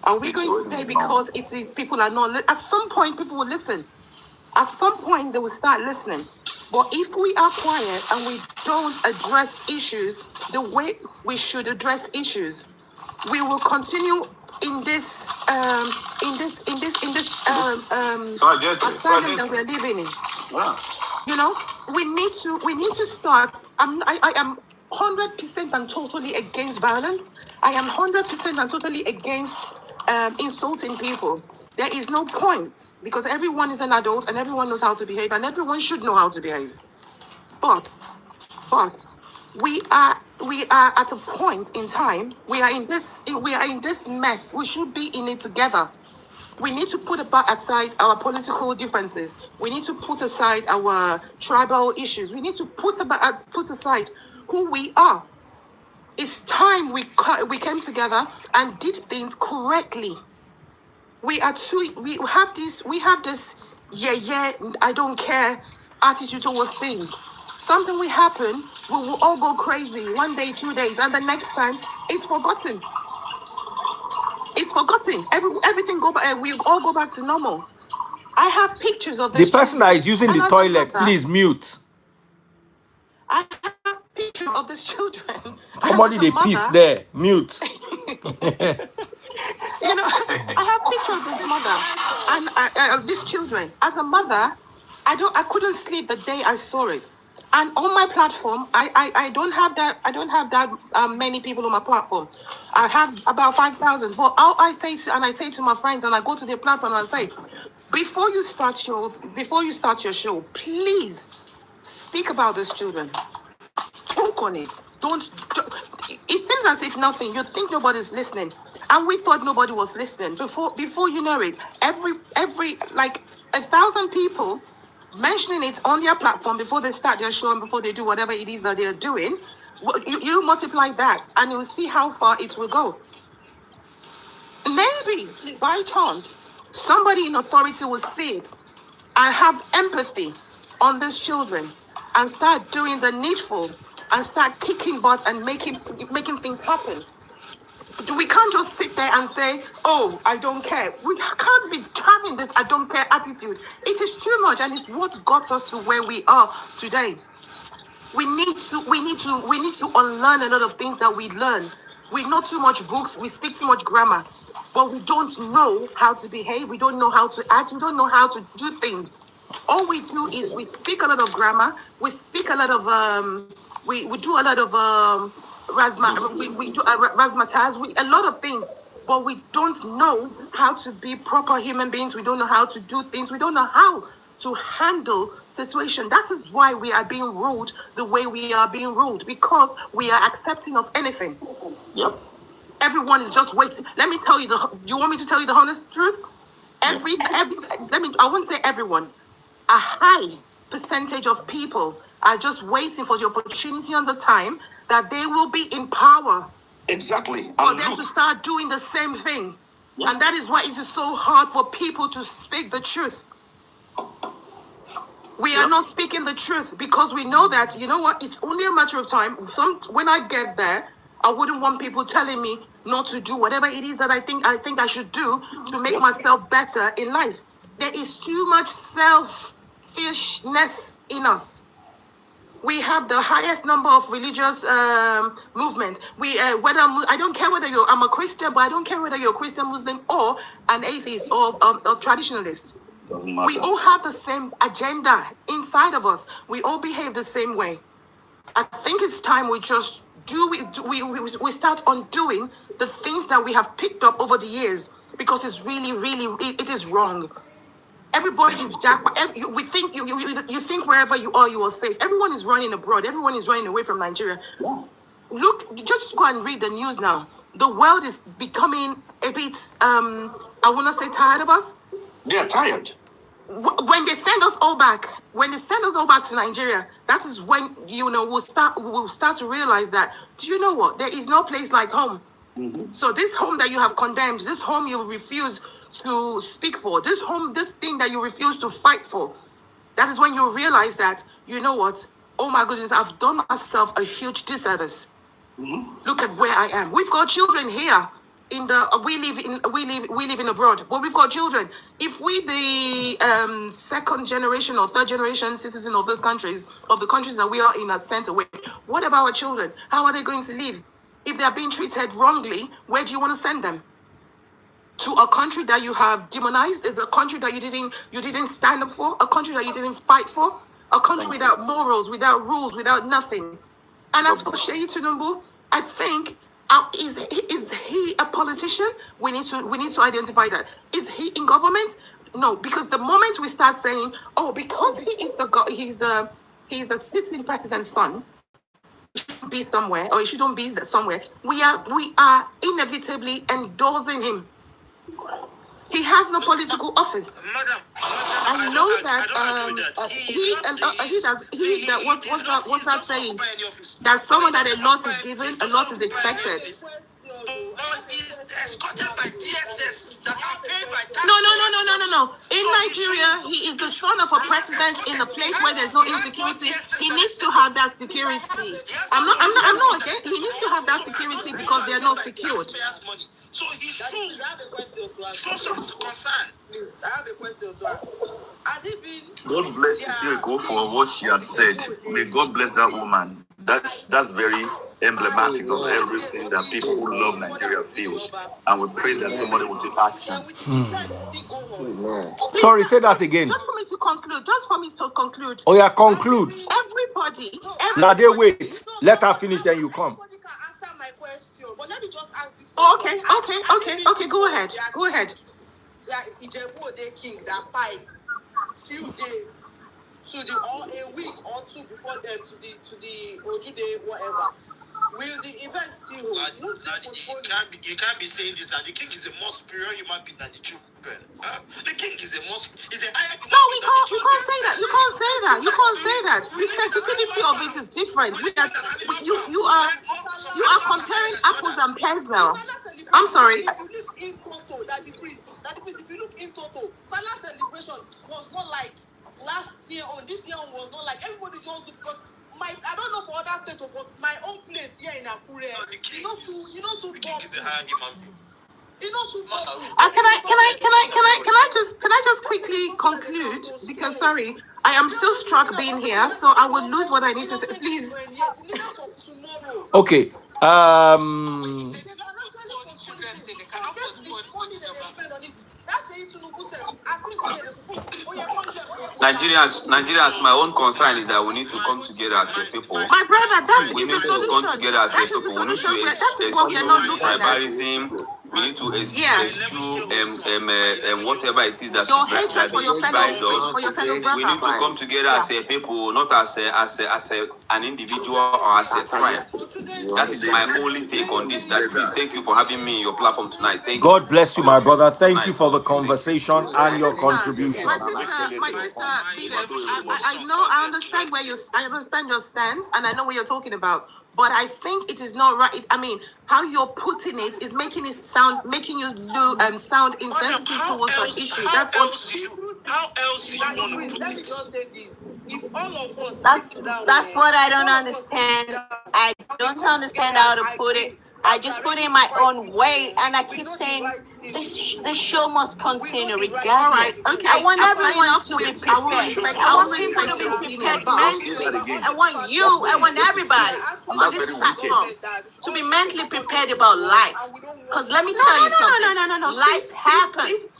I: Are we going to say because people are not, at some point people will listen. At some point, they will start listening. But if we are quiet and we don't address issues the way we should address issues, we will continue in this asylum that we're living in.
E: Wow.
I: You know, we need to start. I am 100% and totally against violence. I am 100% and totally against insulting people. There is no point because everyone is an adult and everyone knows how to behave and everyone should know how to behave. But we are at a point in time. We are in this mess. We should be in it together. We need to put aside our political differences. We need to put aside our tribal issues. We need to put aside who we are. It's time we came together and did things correctly. We have this I don't care attitude towards things. Something will happen, we will all go crazy 1 day, 2 days, and the next time it's forgotten. It's forgotten. Everything we all go back to normal. I have pictures of this.
A: The person that is using the toilet, please mute.
I: I have pictures of these children.
A: Somebody they piss there. Mute.
I: You know, I have pictures of this mother and these children. As a mother, I couldn't sleep the day I saw it. And on my platform, I don't have that many people on my platform. I have about 5,000. But all I say to my friends, and I go to their platform and I say, before you start your show, please speak about these children. Talk on it. Don't. It seems as if nothing. You think nobody's listening, and we thought nobody was listening. Before you know it, every like 1,000 people mentioning it on their platform before they start their show and before they do whatever it is that they're doing. You multiply that, and you'll see how far it will go. Maybe by chance, somebody in authority will see it and have empathy on these children and start doing the needful and start kicking butt and making things happen. We can't just sit there and say, oh, I don't care. We can't be having this I don't care attitude. It is too much, and it's what got us to where we are today. We need to unlearn a lot of things that we learn. We know too much books, we speak too much grammar, but we don't know how to behave, we don't know how to act, we don't know how to do things. All we do is we speak a lot of grammar, we speak a lot of we do a lot of razzmatazz, a lot of things, but we don't know how to be proper human beings. We don't know how to do things. We don't know how to handle situation. That is why we are being ruled the way we are being ruled, because we are accepting of anything.
E: Yep.
I: Everyone is just waiting. Let me tell you you want me to tell you the honest truth? I won't say everyone. A high percentage of people are just waiting for the opportunity and the time that they will be in power.
E: Exactly.
I: For them to start doing the same thing. Yeah. And that is why it is so hard for people to speak the truth. We are not speaking the truth because we know that, you know what, it's only a matter of time. When I get there, I wouldn't want people telling me not to do whatever it is that I think I should do to make myself better in life. There is too much selfishness in us. We have the highest number of religious movements. I don't care whether I'm a Christian, but I don't care whether you're a Christian, Muslim, or an atheist or a traditionalist. We all have the same agenda inside of us. We all behave the same way. I think it's time we just we start undoing the things that we have picked up over the years, because it's really, it is wrong. Everybody is we think you think wherever you are safe. Everyone is running abroad. Everyone is running away from Nigeria. Yeah. Look, just go and read the news now. The world is becoming a bit I want to say tired of us.
E: They are tired.
I: When they send us all back, to Nigeria, that is when we'll start to realize that, do you know what? There is no place like home. Mm-hmm. So this home that you have condemned, this home you refuse to speak for, this thing that you refuse to fight for, that is when you realize that, you know what? Oh my goodness, I've done myself a huge disservice. Mm-hmm. Look at where I am. We've got children here. We live in abroad, but we've got children. If we the second generation or third generation citizen of those countries, of the countries that we are in, are sent away, what about our children? How are they going to live? if they're being treated wrongly, where do you want to send them? To a country that you have demonized? Is a country that you didn't stand up for? A country that you didn't fight for? A country without morals, without rules, without nothing? And as for Seyi Tinubu, I think is he a politician? We need to identify that. Is he in government? No, because the moment we start saying, oh, because he's the sitting president's son, be somewhere, or he shouldn't be somewhere, we are inevitably endorsing him. He has no political office.
D: Madam,
I: I know that what's that saying? That someone that a lot is given, a lot is expected.
D: He's escorted by DSS that are paid by taxpayers.
I: No. In Nigeria, he is the son of a president in a place where there's no insecurity. He needs to have that security. I'm not again. He needs to have that security because they are not secured.
D: So he should show some concern.
C: I have a question to ask.
E: God bless Sisireko for what she had said. May God bless that woman. That's very emblematic of everything that people who love Nigeria feels. And we pray that somebody will take action.
A: Sorry, say that again.
I: Just for me to conclude.
A: Oh yeah, conclude.
I: Everybody.
A: Now they wait. Let her finish, then you come.
C: Nobody can answer my question, but let me just ask this.
I: Okay. Go ahead.
C: Ijebu Ode king that fight few days to the or a week or two before them to the Ojude whatever. Will the event still hold?
D: You can't be saying this now. The king is a more superior human being than the children. The king is a higher human
I: No, we can't say that. You can't say that. The sensitivity of it is different. You are comparing apples and pears now. I'm sorry.
C: If you look in Toto, that the priest, if you look in Toto, Salah celebration was not like last year or this year was not like everybody just do because I don't know for other states, but my own place here in Akure, you know to
D: the king is a higher human being.
C: You know to
I: Can I just quickly conclude? Because sorry, I am still struck being here, so I will lose what I need to say. Please.
A: Okay.
H: Nigerians, my own concern is that we need to come together as a people.
I: My brother,
H: We need to come together as a people. We need to eschew tribalism. We need to eschew whatever it is that divides us. We need to come together as a people, not as an individual or as a tribe. That is my only take on this. That please, thank you for having me in your platform tonight. Thank you.
A: God bless you, my brother. Thank you for the conversation and your contribution.
I: My sister, I understand I understand your stance, and I know what you're talking about. But I think it is not right. I mean, how you're putting it is making you sound insensitive towards the issue. That's what.
D: How else do you want to put
C: Let me
D: it?
C: just say this. If all of us
F: That's what I don't understand. I don't understand how to put it. I just put it in my own way, and I keep saying the show must continue regardless.
I: Okay.
F: I want everyone to be prepared.
I: I will respect your opinion, but
F: I want you, I want everybody on this platform to be mentally prepared about life. Because let me tell you something.
I: No.
F: Life happens.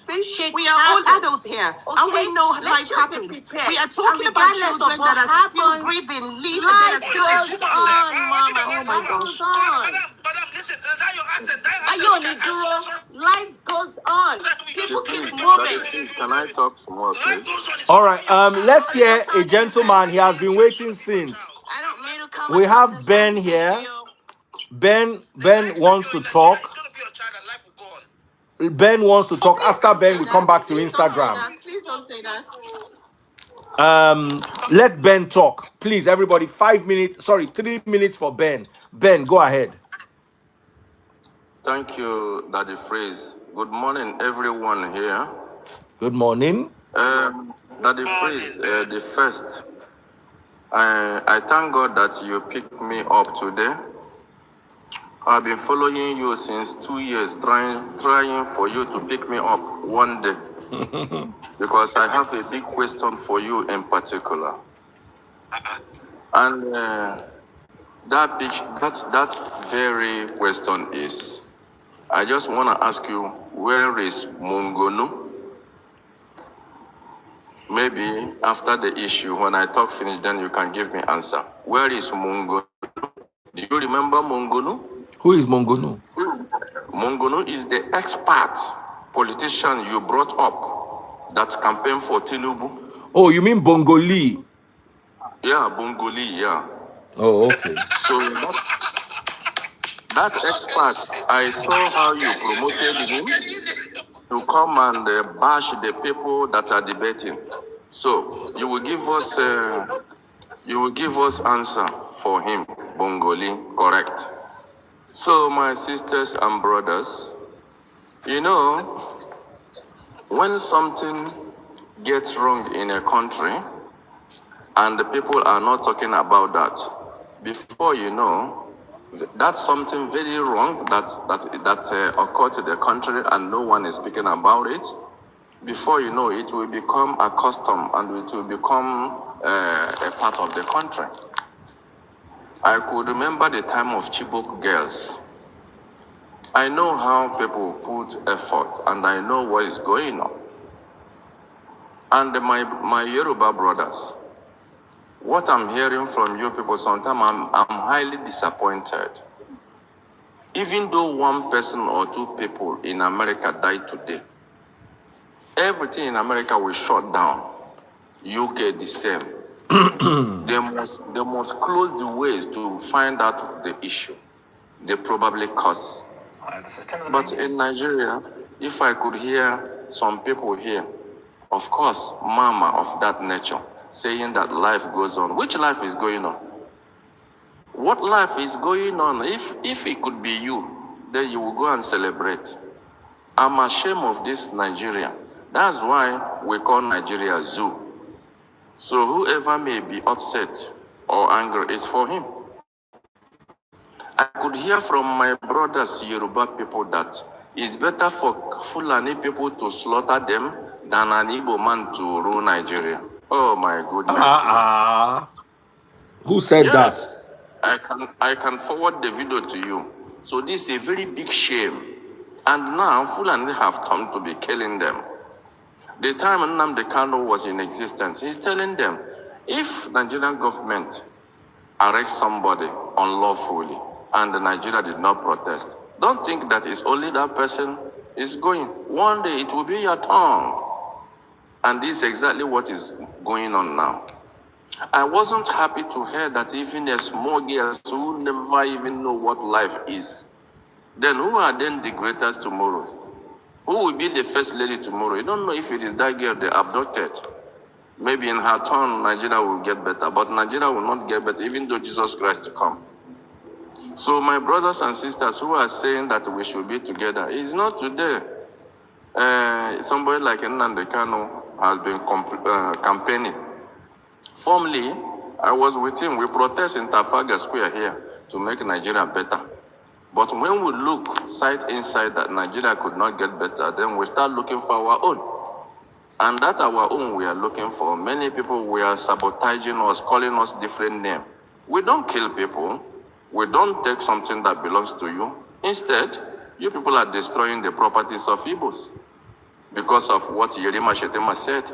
I: We are all adults here, and we know life happens. We are talking about children that are still breathing, living, that are still existing.
F: Mama. Oh my gosh.
D: Madam, listen, that your answer.
F: Life goes on. People keep moving.
J: Please, can I talk some more, please?
A: All right. Let's hear a gentleman. He has been waiting since.
F: I don't mean to come.
A: We have Ben here. Ben wants to talk. Ben wants to talk. After Ben, we come back to Instagram.
I: Please don't say that.
A: Let Ben talk, please. Everybody, 3 minutes for Ben. Ben, go ahead.
J: Thank you, Daddy Freeze. Good morning, everyone here.
A: Good morning.
J: Daddy Freeze, the first, I thank God that you picked me up today. I've been following you since 2 years, trying for you to pick me up one day. Because I have a big question for you in particular. And that very question is, I just want to ask you, where is Mungonu? Maybe after the issue, when I talk finish, then you can give me answer. Where is Mungonu? Do you remember Mungonu?
A: Who is Mongonu?
J: Mungonu is the expert politician you brought up that campaigned for Tinubu.
A: Oh, you mean Bongoli?
J: Yeah, Bongoli, yeah.
A: Oh, okay.
J: So that expert, I saw how you promoted him to come and bash the people that are debating. So you will give us answer for him, Bongoli, correct? So my sisters and brothers, you know, when something gets wrong in a country and the people are not talking about that, before you know, that's something very wrong that occurred to the country and no one is speaking about it. Before you know, it will become a custom and it will become a part of the country. I could remember the time of Chibok girls. I know how people put effort and I know what is going on. And my Yoruba brothers, what I'm hearing from you people, sometimes I'm highly disappointed. Even though one person or two people in America died today, everything in America will shut down. UK the same. They must close the ways to find out the issue. They probably cause. But in Nigeria, if I could hear some people here, of course, mama of that nature, saying that life goes on. Which life is going on? What life is going on? If it could be you, then you will go and celebrate. I'm ashamed of this Nigeria. That's why we call Nigeria zoo. So whoever may be upset or angry is for him. I could hear from my brothers Yoruba people that it's better for Fulani people to slaughter them than an Igbo man to rule Nigeria. Oh my goodness.
A: Who said
J: Yes, I can forward the video to you. So this is a very big shame. And now Fulani have come to be killing them. The time Nnamdi Kanu was in existence, he's telling them, if Nigerian government arrests somebody unlawfully and Nigeria did not protest, don't think that it's only that person is going. One day it will be your turn. And this is exactly what is going on now. I wasn't happy to hear that even a small girls who never even know what life is, then who are then the greatest tomorrow? Who will be the first lady tomorrow? You don't know if it is that girl they abducted. Maybe in her turn, Nigeria will get better, but Nigeria will not get better, even though Jesus Christ come. So my brothers and sisters who are saying that we should be together, it's not today. Somebody like Nnamdi Kanu has been campaigning. Formerly, I was with him. We protest in Trafalgar Square here to make Nigeria better. But when we look side inside that Nigeria could not get better, then we start looking for our own. And that our own we are looking for. Many people we are sabotaging us, calling us different names. We don't kill people. We don't take something that belongs to you. Instead, you people are destroying the properties of Igbos. Because of what Yerima Shetema said,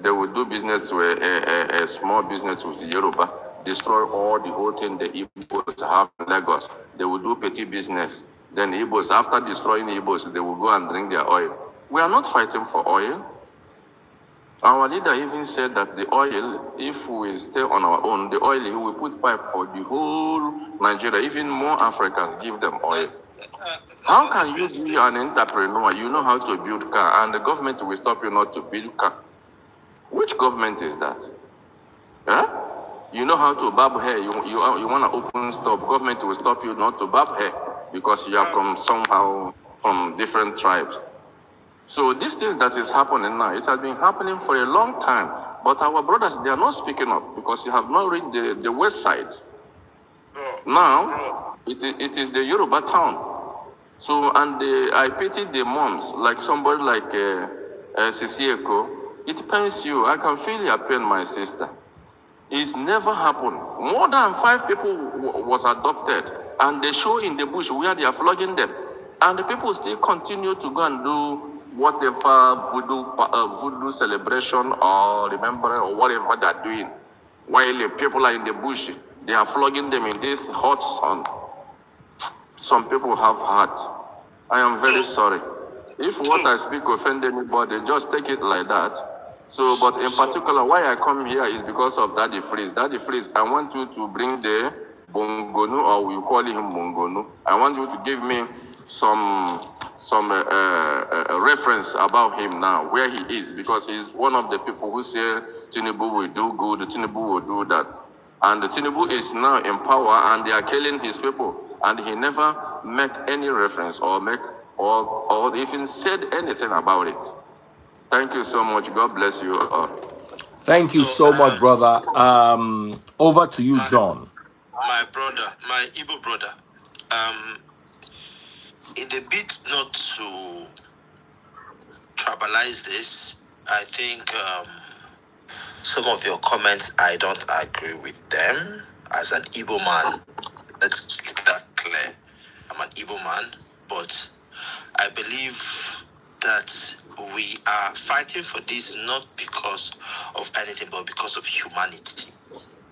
J: they will do business with a small business with Yoruba, destroy all the whole thing the Igbos have in Lagos. They will do petty business. Then Igbos, after destroying Igbos, they will go and drink their oil. We are not fighting for oil. Our leader even said that the oil, if we stay on our own, the oil, he will put pipe for the whole Nigeria, even more Africans, give them oil. How can you be an entrepreneur, you know how to build car, and the government will stop you not to build car? Which government is that? Huh? You know how to barb hair, you want to open store, government will stop you not to barb hair because you are from different tribes. So these things that is happening now, it has been happening for a long time. But our brothers, they are not speaking up because you have not read the west side. Now, it is the Yoruba town. So, and I pity the moms, like somebody like Sisieko. It pains you. I can feel your pain, my sister. It's never happened. More than 5 people was adopted, and they show in the bush where they are flogging them, and the people still continue to go and do whatever voodoo celebration or remembrance or whatever they are doing, while the people are in the bush. They are flogging them in this hot sun. Some people have heart. I am very sorry. If what I speak offend anybody, just take it like that. So, but in particular, why I come here is because of Daddy Freeze. Daddy Freeze, I want you to bring the Bongonu, or we call him Bongonu. I want you to give me some reference about him now, where he is, because he's one of the people who say Tinubu will do good, Tinubu will do that. And Tinubu is now in power, and they are killing his people, and he never make any reference or even said anything about it. Thank you so much. God bless you all.
A: Thank you so much, brother. Over to you, John.
D: My brother, my Igbo brother. In the bid not to tribalize this, I think some of your comments, I don't agree with them. As an Igbo man, let's make that clear. I'm an Igbo man, but I believe that we are fighting for this not because of anything, but because of humanity.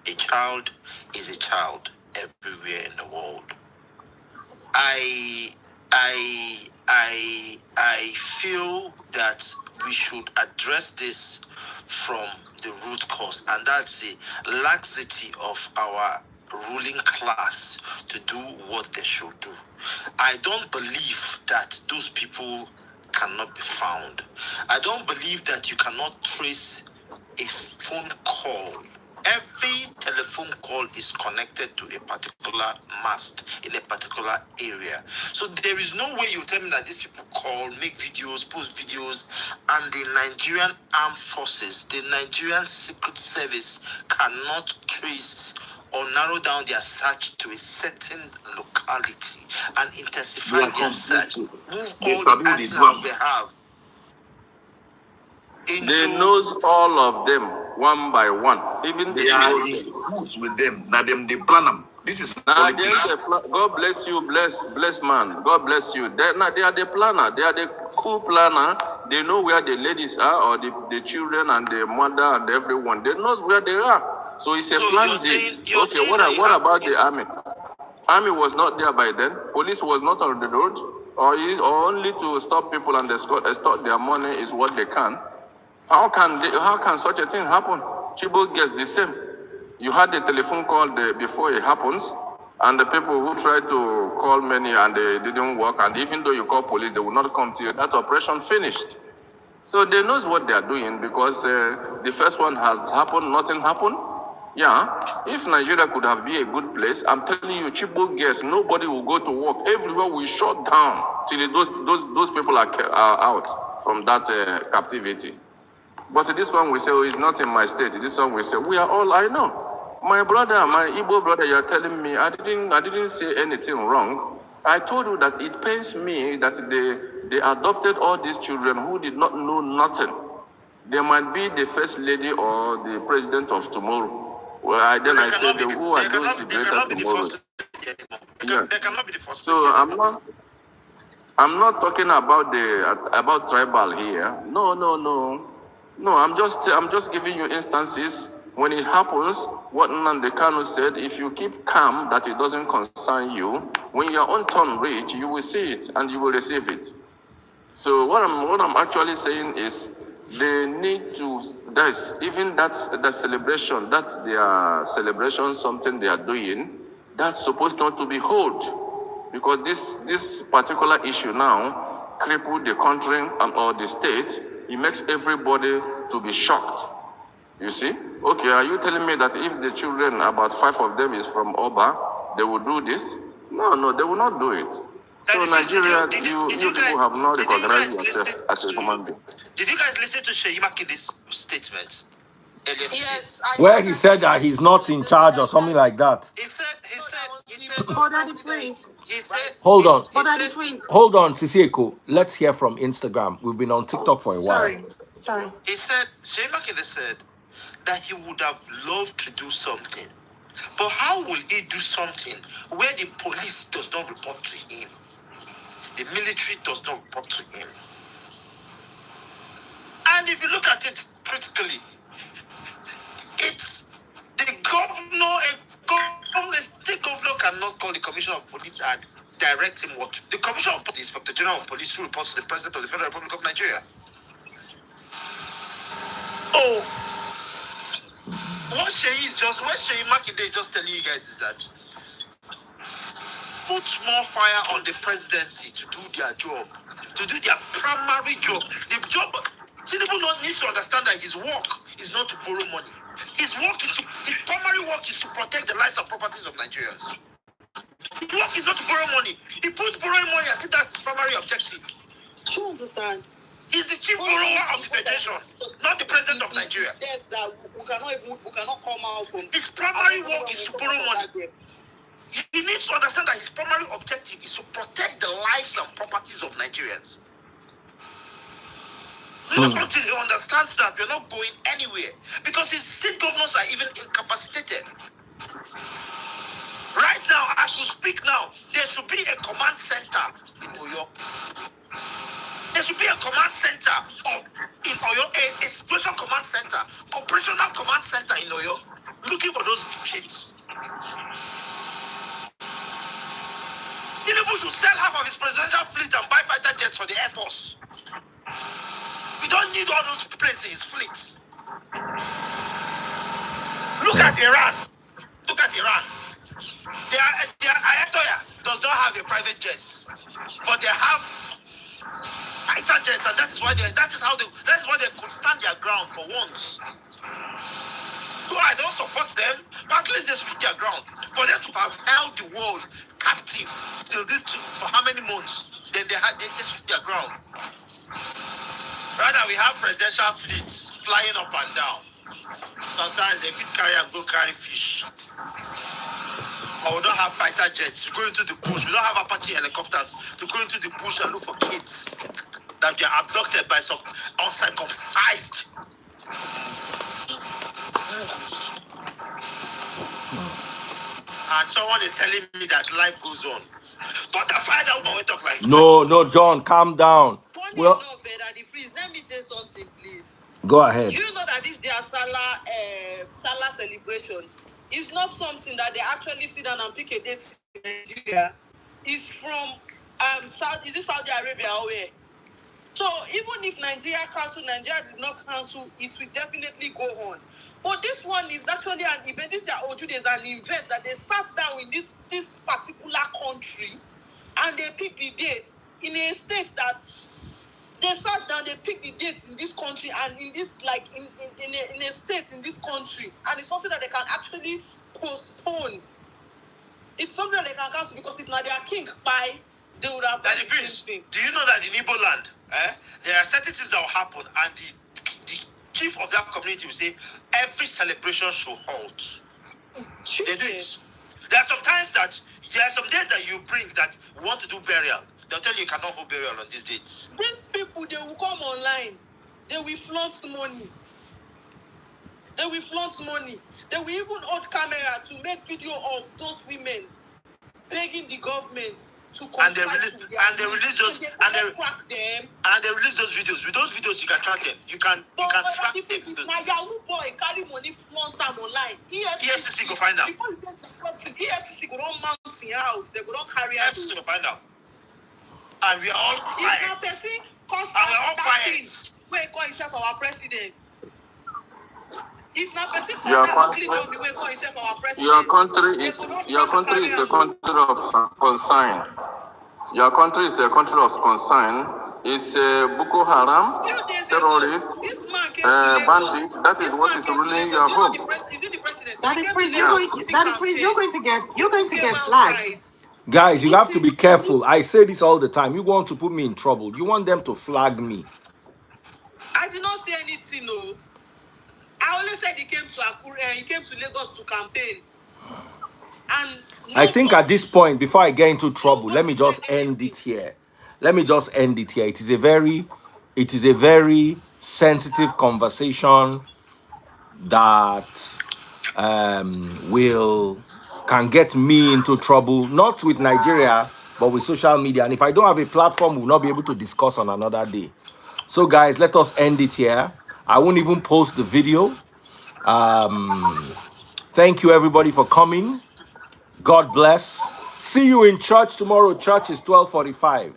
D: A child is a child everywhere in the world. I feel that we should address this from the root cause, and that's the laxity of our ruling class to do what they should do. I don't believe that those people cannot be found. I don't believe that you cannot trace a phone call. Every telephone call is connected to a particular mast in a particular area. So there is no way you tell me that these people call, make videos, post videos, and the Nigerian Armed Forces, the Nigerian Secret Service cannot trace or narrow down their search to a certain locality and intensify their search. Move all the arsenals they have.
J: They knows all of them one by one. Even
E: they are in cahoots with them. Now them they plan them. This is politics.
J: God bless you, bless man. God bless you. They are the planner. They are the cool planner. They know where the ladies are, or the children and the mother and everyone. They knows where they are. So it's a plan. Okay, what about the army? Army was not there by then. Police was not on the road, or only to stop people and extort their money is what they can. How can such a thing happen? Chibok gets the same. You had the telephone call before it happens, and the people who tried to call many and they didn't work, and even though you call police, they will not come to you. That operation finished. So they knows what they are doing, because the first one has happened, nothing happened. Yeah, if Nigeria could have been a good place, I'm telling you, Chibok gets, nobody will go to work. Everywhere we shut down till those people are out from that captivity. But this one we say, oh, it's not in my state. This one we say, we are all, I know. My brother, my Igbo brother, you're telling me, I didn't say anything wrong. I told you that it pains me that they adopted all these children who did not know nothing. They might be the first lady or the president of tomorrow. Well, I said, who are those greater tomorrows? Yeah. So I'm not talking about tribal here. No, I'm just giving you instances. When it happens, what Nnamdi Kanu said, if you keep calm, that it doesn't concern you, when your own turn reach, you will see it and you will receive it. So what I'm actually saying is, they need to, even that celebration, that their celebration, something they are doing, that's supposed not to be held. Because this particular issue now crippled the country or the state. It makes everybody to be shocked. You see? Okay, are you telling me that if the children, about 5 of them is from Oba, they will do this? No, they will not do it. So Nigeria, you people have not recognized yourself as a human being.
D: Did you guys listen to Seyi Makinde's statement?
C: Yes.
A: Where he said that he's not in charge or something like that.
D: He said,
A: Hold on,
I: Daddy,
A: Sisieko. Let's hear from Instagram. We've been on TikTok for a while.
I: Sorry.
D: He said, Seyi Makinde said that he would have loved to do something. But how will he do something where the police does not report to him? The military does not report to him. And if you look at it critically, it's the governor, a state governor cannot call the commissioner of police and direct him what. The commissioner of police, Inspector General of Police, who reports to the President of the Federal Republic of Nigeria. Oh, what Seyi Makinde is just telling you guys is that put more fire on the presidency to do their job, to do their primary job. The job, Tinubu needs to understand that his work is not to borrow money. His primary work is to protect the lives and properties of Nigerians. His work is not to borrow money. He puts borrowing money as if that's his primary objective.
C: Do you understand?
D: He's the chief borrower of the federation, not the president of Nigeria.
C: That we cannot come out from.
D: His primary work is to borrow money. He needs to understand that his primary objective is to protect the lives and properties of Nigerians. Not until he understands that we're not going anywhere, because his state governors are even incapacitated. Right now, as we speak now, there should be a command center in Oyo. There should be a command center in Oyo, a situation command center, operational command center in Oyo, looking for those kids. Tinubu should sell half of his presidential fleet and buy fighter jets for the Air Force. We don't need all those planes in his fleets. Look at Iran. Look at Iran. Their Ayatollah does not have a private jet, but they have fighter jets, and that is why they could stand their ground for once. So I don't support them, but at least they stood their ground. For them to have held the world captive till this for how many months? Then they stood their ground. Rather, we have presidential fleets flying up and down. Sometimes they fit carry and go carry fish. Or we don't have fighter jets to go into the bush. We don't have Apache helicopters to go into the bush and look for kids that they are abducted by some uncircumcised. And someone is telling me that life goes on. Don't find out when we talk like
A: No, John, calm down.
C: Funny enough, Daddy, please let me say something, please.
A: Go ahead.
C: You know that this their Salah celebration is not something that they actually sit down and pick a date in Nigeria. It's from Saudi Arabia or where? So even if Nigeria did not cancel, it will definitely go on. But this one is actually an event. This their Ojude is an event that they sat down in this particular country and they picked the date in a state that they sat down, they picked the dates in this country and in this in a state in this country, and it's something that they can actually postpone. It's something that they can cancel because if not their king by they would have done the same thing.
D: Do you know that in Igbo land, there are certain things that will happen, and the chief of that community will say every celebration should halt. They do it. There are some days that you bring that you want to do burial. They'll tell you cannot hold burial on these dates.
C: These people, they will come online. They will flaunt money. They will flaunt money. They will even hold camera to make video of those women begging the government to come.
D: And they release those videos. With those videos, you can track them. You can track them.
C: My Yahoo boy carry money flaunt them online.
D: EFCC go find out.
C: EFCC go don't mount in your house. They go don't carry out.
D: EFCC go find out. And we are all quiet.
C: If a person comes
D: and we are all quiet.
C: Wait, call himself our president. If not person
J: Your
C: comes
J: country,
C: we call himself our president.
J: your country is a country of concern. Your country is a country of concern. It's Boko Haram, terrorist, bandit. That is what is ruling your home.
I: Daddy Freeze, you're going to get flagged.
A: Guys, you have to be careful. I say this all the time. You want to put me in trouble. You want them to flag me.
C: I did not say anything, no. I only said he came to Akure, he came to Lagos to campaign. And
A: I think at this point, before I get into trouble, let me just end it here. It is a very sensitive conversation. that can get me into trouble, not with Nigeria, but with social media. And if I don't have a platform, we'll not be able to discuss on another day. So guys, let us end it here. I won't even post the video. Thank you everybody for coming. God bless. See you in church tomorrow. Church is 12:45.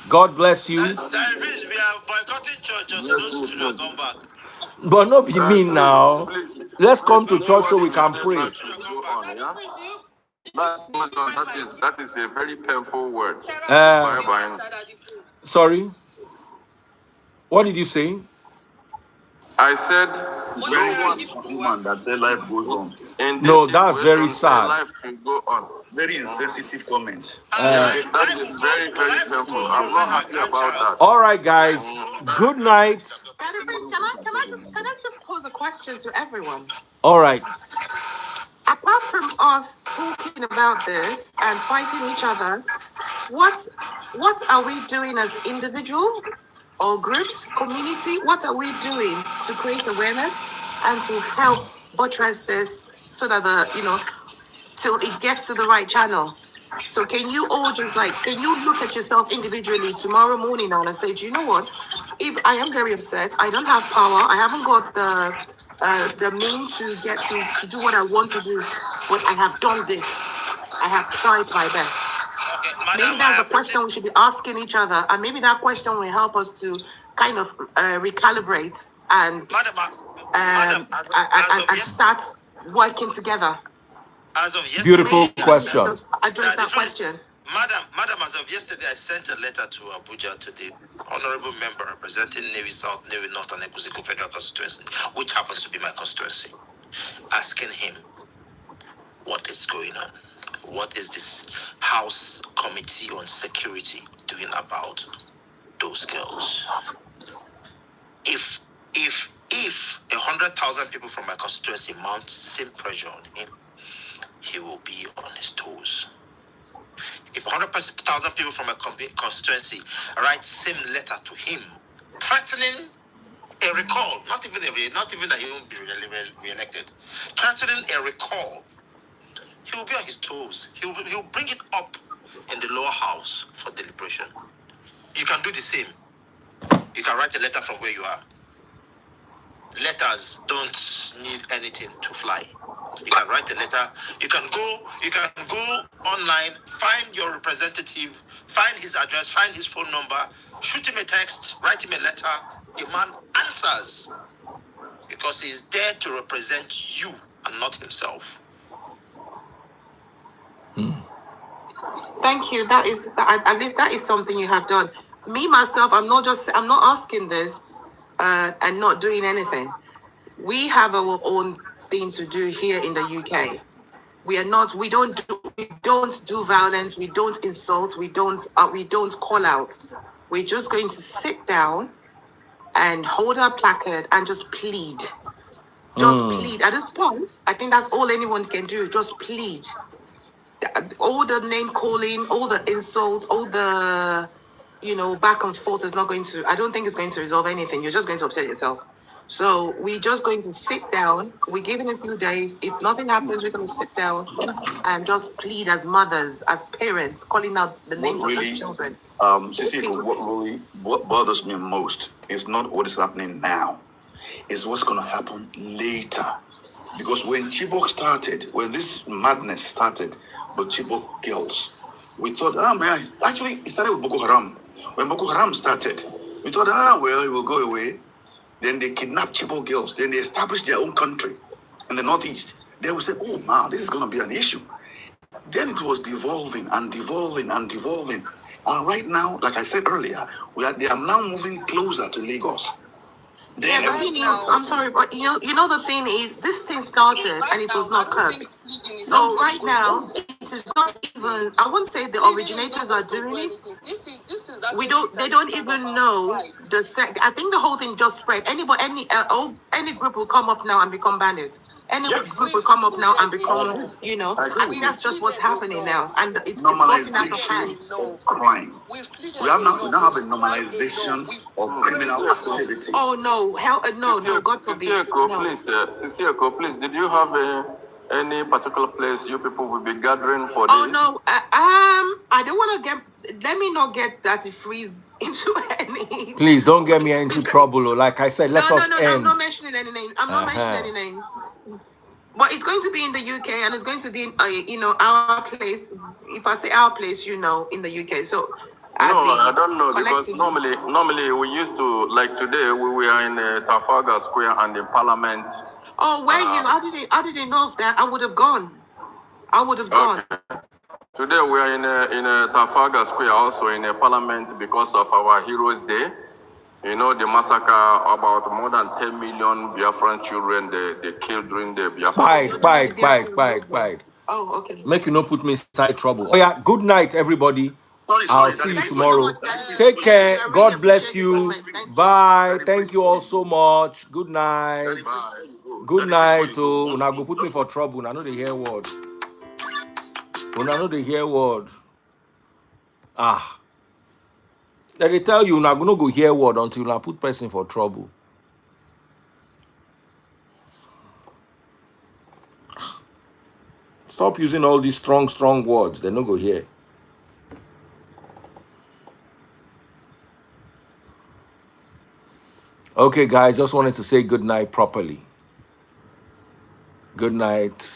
A: God bless you.
D: We are boycotting church until those children come back.
A: But not be mean now. Let's come to church so we can pray.
J: That is a very painful word.
A: Sorry. What did you say?
J: I said
E: no woman that said life goes on.
A: No, that's very sad.
J: Life should go on.
E: Very insensitive comment.
J: That is very, very painful. I'm not happy about that.
A: All right, guys. Good night.
I: Daddy Prince, can I just pose a question to everyone?
A: All right.
I: Apart from us talking about this and fighting each other, what are we doing as individual or groups, community? What are we doing to create awareness and to help buttress this so that till it gets to the right channel? So can you all can you look at yourself individually tomorrow morning and say, do you know what? If I am very upset, I don't have power, I haven't got the means to get to do what I want to do, but I have done this. I have tried my best. Maybe that's the question we should be asking each other, and maybe that question will help us to kind of recalibrate and start working together.
D: As of yesterday,
A: beautiful question.
I: Address that question.
D: Madam, as of yesterday, I sent a letter to Abuja to the honorable member representing Navy South, Navy North, and Ekuziko Federal Constituency, which happens to be my constituency, asking him what is going on. What is this House Committee on Security doing about those girls? If 100,000 people from my constituency mount same pressure on him, he will be on his toes. If 100,000 people from a constituency write same letter to him, threatening a recall, not even that he won't be re-elected, threatening a recall, he will be on his toes. He will bring it up in the lower house for deliberation. You can do the same. You can write a letter from where you are. Letters don't need anything to fly. You can write a letter. You can go online, find your representative, find his address, find his phone number, shoot him a text, write him a letter. The man answers because he's there to represent you and not himself.
I: Thank you. At least that is something you have done. Me myself, I'm not asking this and not doing anything. We have our own thing to do here in the UK. We don't do violence, we don't insult, we don't call out. We're just going to sit down and hold our placard and just plead. Plead. At this point, I think that's all anyone can do, just plead. All the name calling, all the insults, all the back and forth is not going to, I don't think it's going to resolve anything. You're just going to upset yourself. So we're just going to sit down. We're giving a few days. If nothing happens, we're going to sit down and just plead as mothers, as parents, calling out the names of those children.
E: Sisi, what bothers me most is not what is happening now. It's what's going to happen later. Because when Chibok started, when this madness started with Chibok girls, we thought, actually, it started with Boko Haram. When Boko Haram started, we thought, well, it will go away. Then they kidnapped Chibok girls. Then they established their own country in the Northeast. Then we said, oh, man, this is going to be an issue. Then it was devolving and devolving and devolving. And right now, like I said earlier, they are now moving closer to Lagos.
I: Yeah, the thing is, I'm sorry, but you know the thing is, this thing started and it was not curbed. So right now, it is not even, I won't say the originators are doing it. They don't even know I think the whole thing just spread. Any group will come up now and become bandits. Any group will come up now and become, you know, I mean, that's just what's happening now. And it's gotten out of hand.
E: Of crime. We now have a normalization of criminal activity.
I: Oh, no. Hell, no, God forbid. No.
J: Please, Sisieko, please, did you have any particular place you people will be gathering for
I: Oh,
J: this?
I: no. I don't want to get, let me not get that freeze into any.
A: Please don't get me into trouble. Like I said, let us end.
I: I'm not mentioning any name. I'm not mentioning any name. But it's going to be in the UK, and it's going to be in, you know, our place. If I say our place, you know, in the UK. So, as
J: I don't know, because
I: collectively.
J: normally we used to, like today, we were in Trafalgar Square and in Parliament.
I: Oh, where you? How did you know of that? I would have gone. I would have gone.
J: Today we are in Trafalgar Square, also in a Parliament, because of our Heroes Day. You know, the massacre, about more than 10 million Biafran children they killed during the Biafran.
A: Bye.
I: Oh, okay.
A: Make you not put me inside trouble. Oh yeah, good night, everybody. I'll see you tomorrow. Take care. God bless you. Bye. Thank you all so much. Good night. Good night. Oh, now go put me for trouble. Now know the hear word. Now know the hear word. Ah. Let me tell you, now gonna go hear word until I put person for trouble. Stop using all these strong words. They no go here. Okay, guys, just wanted to say good night properly. Good night.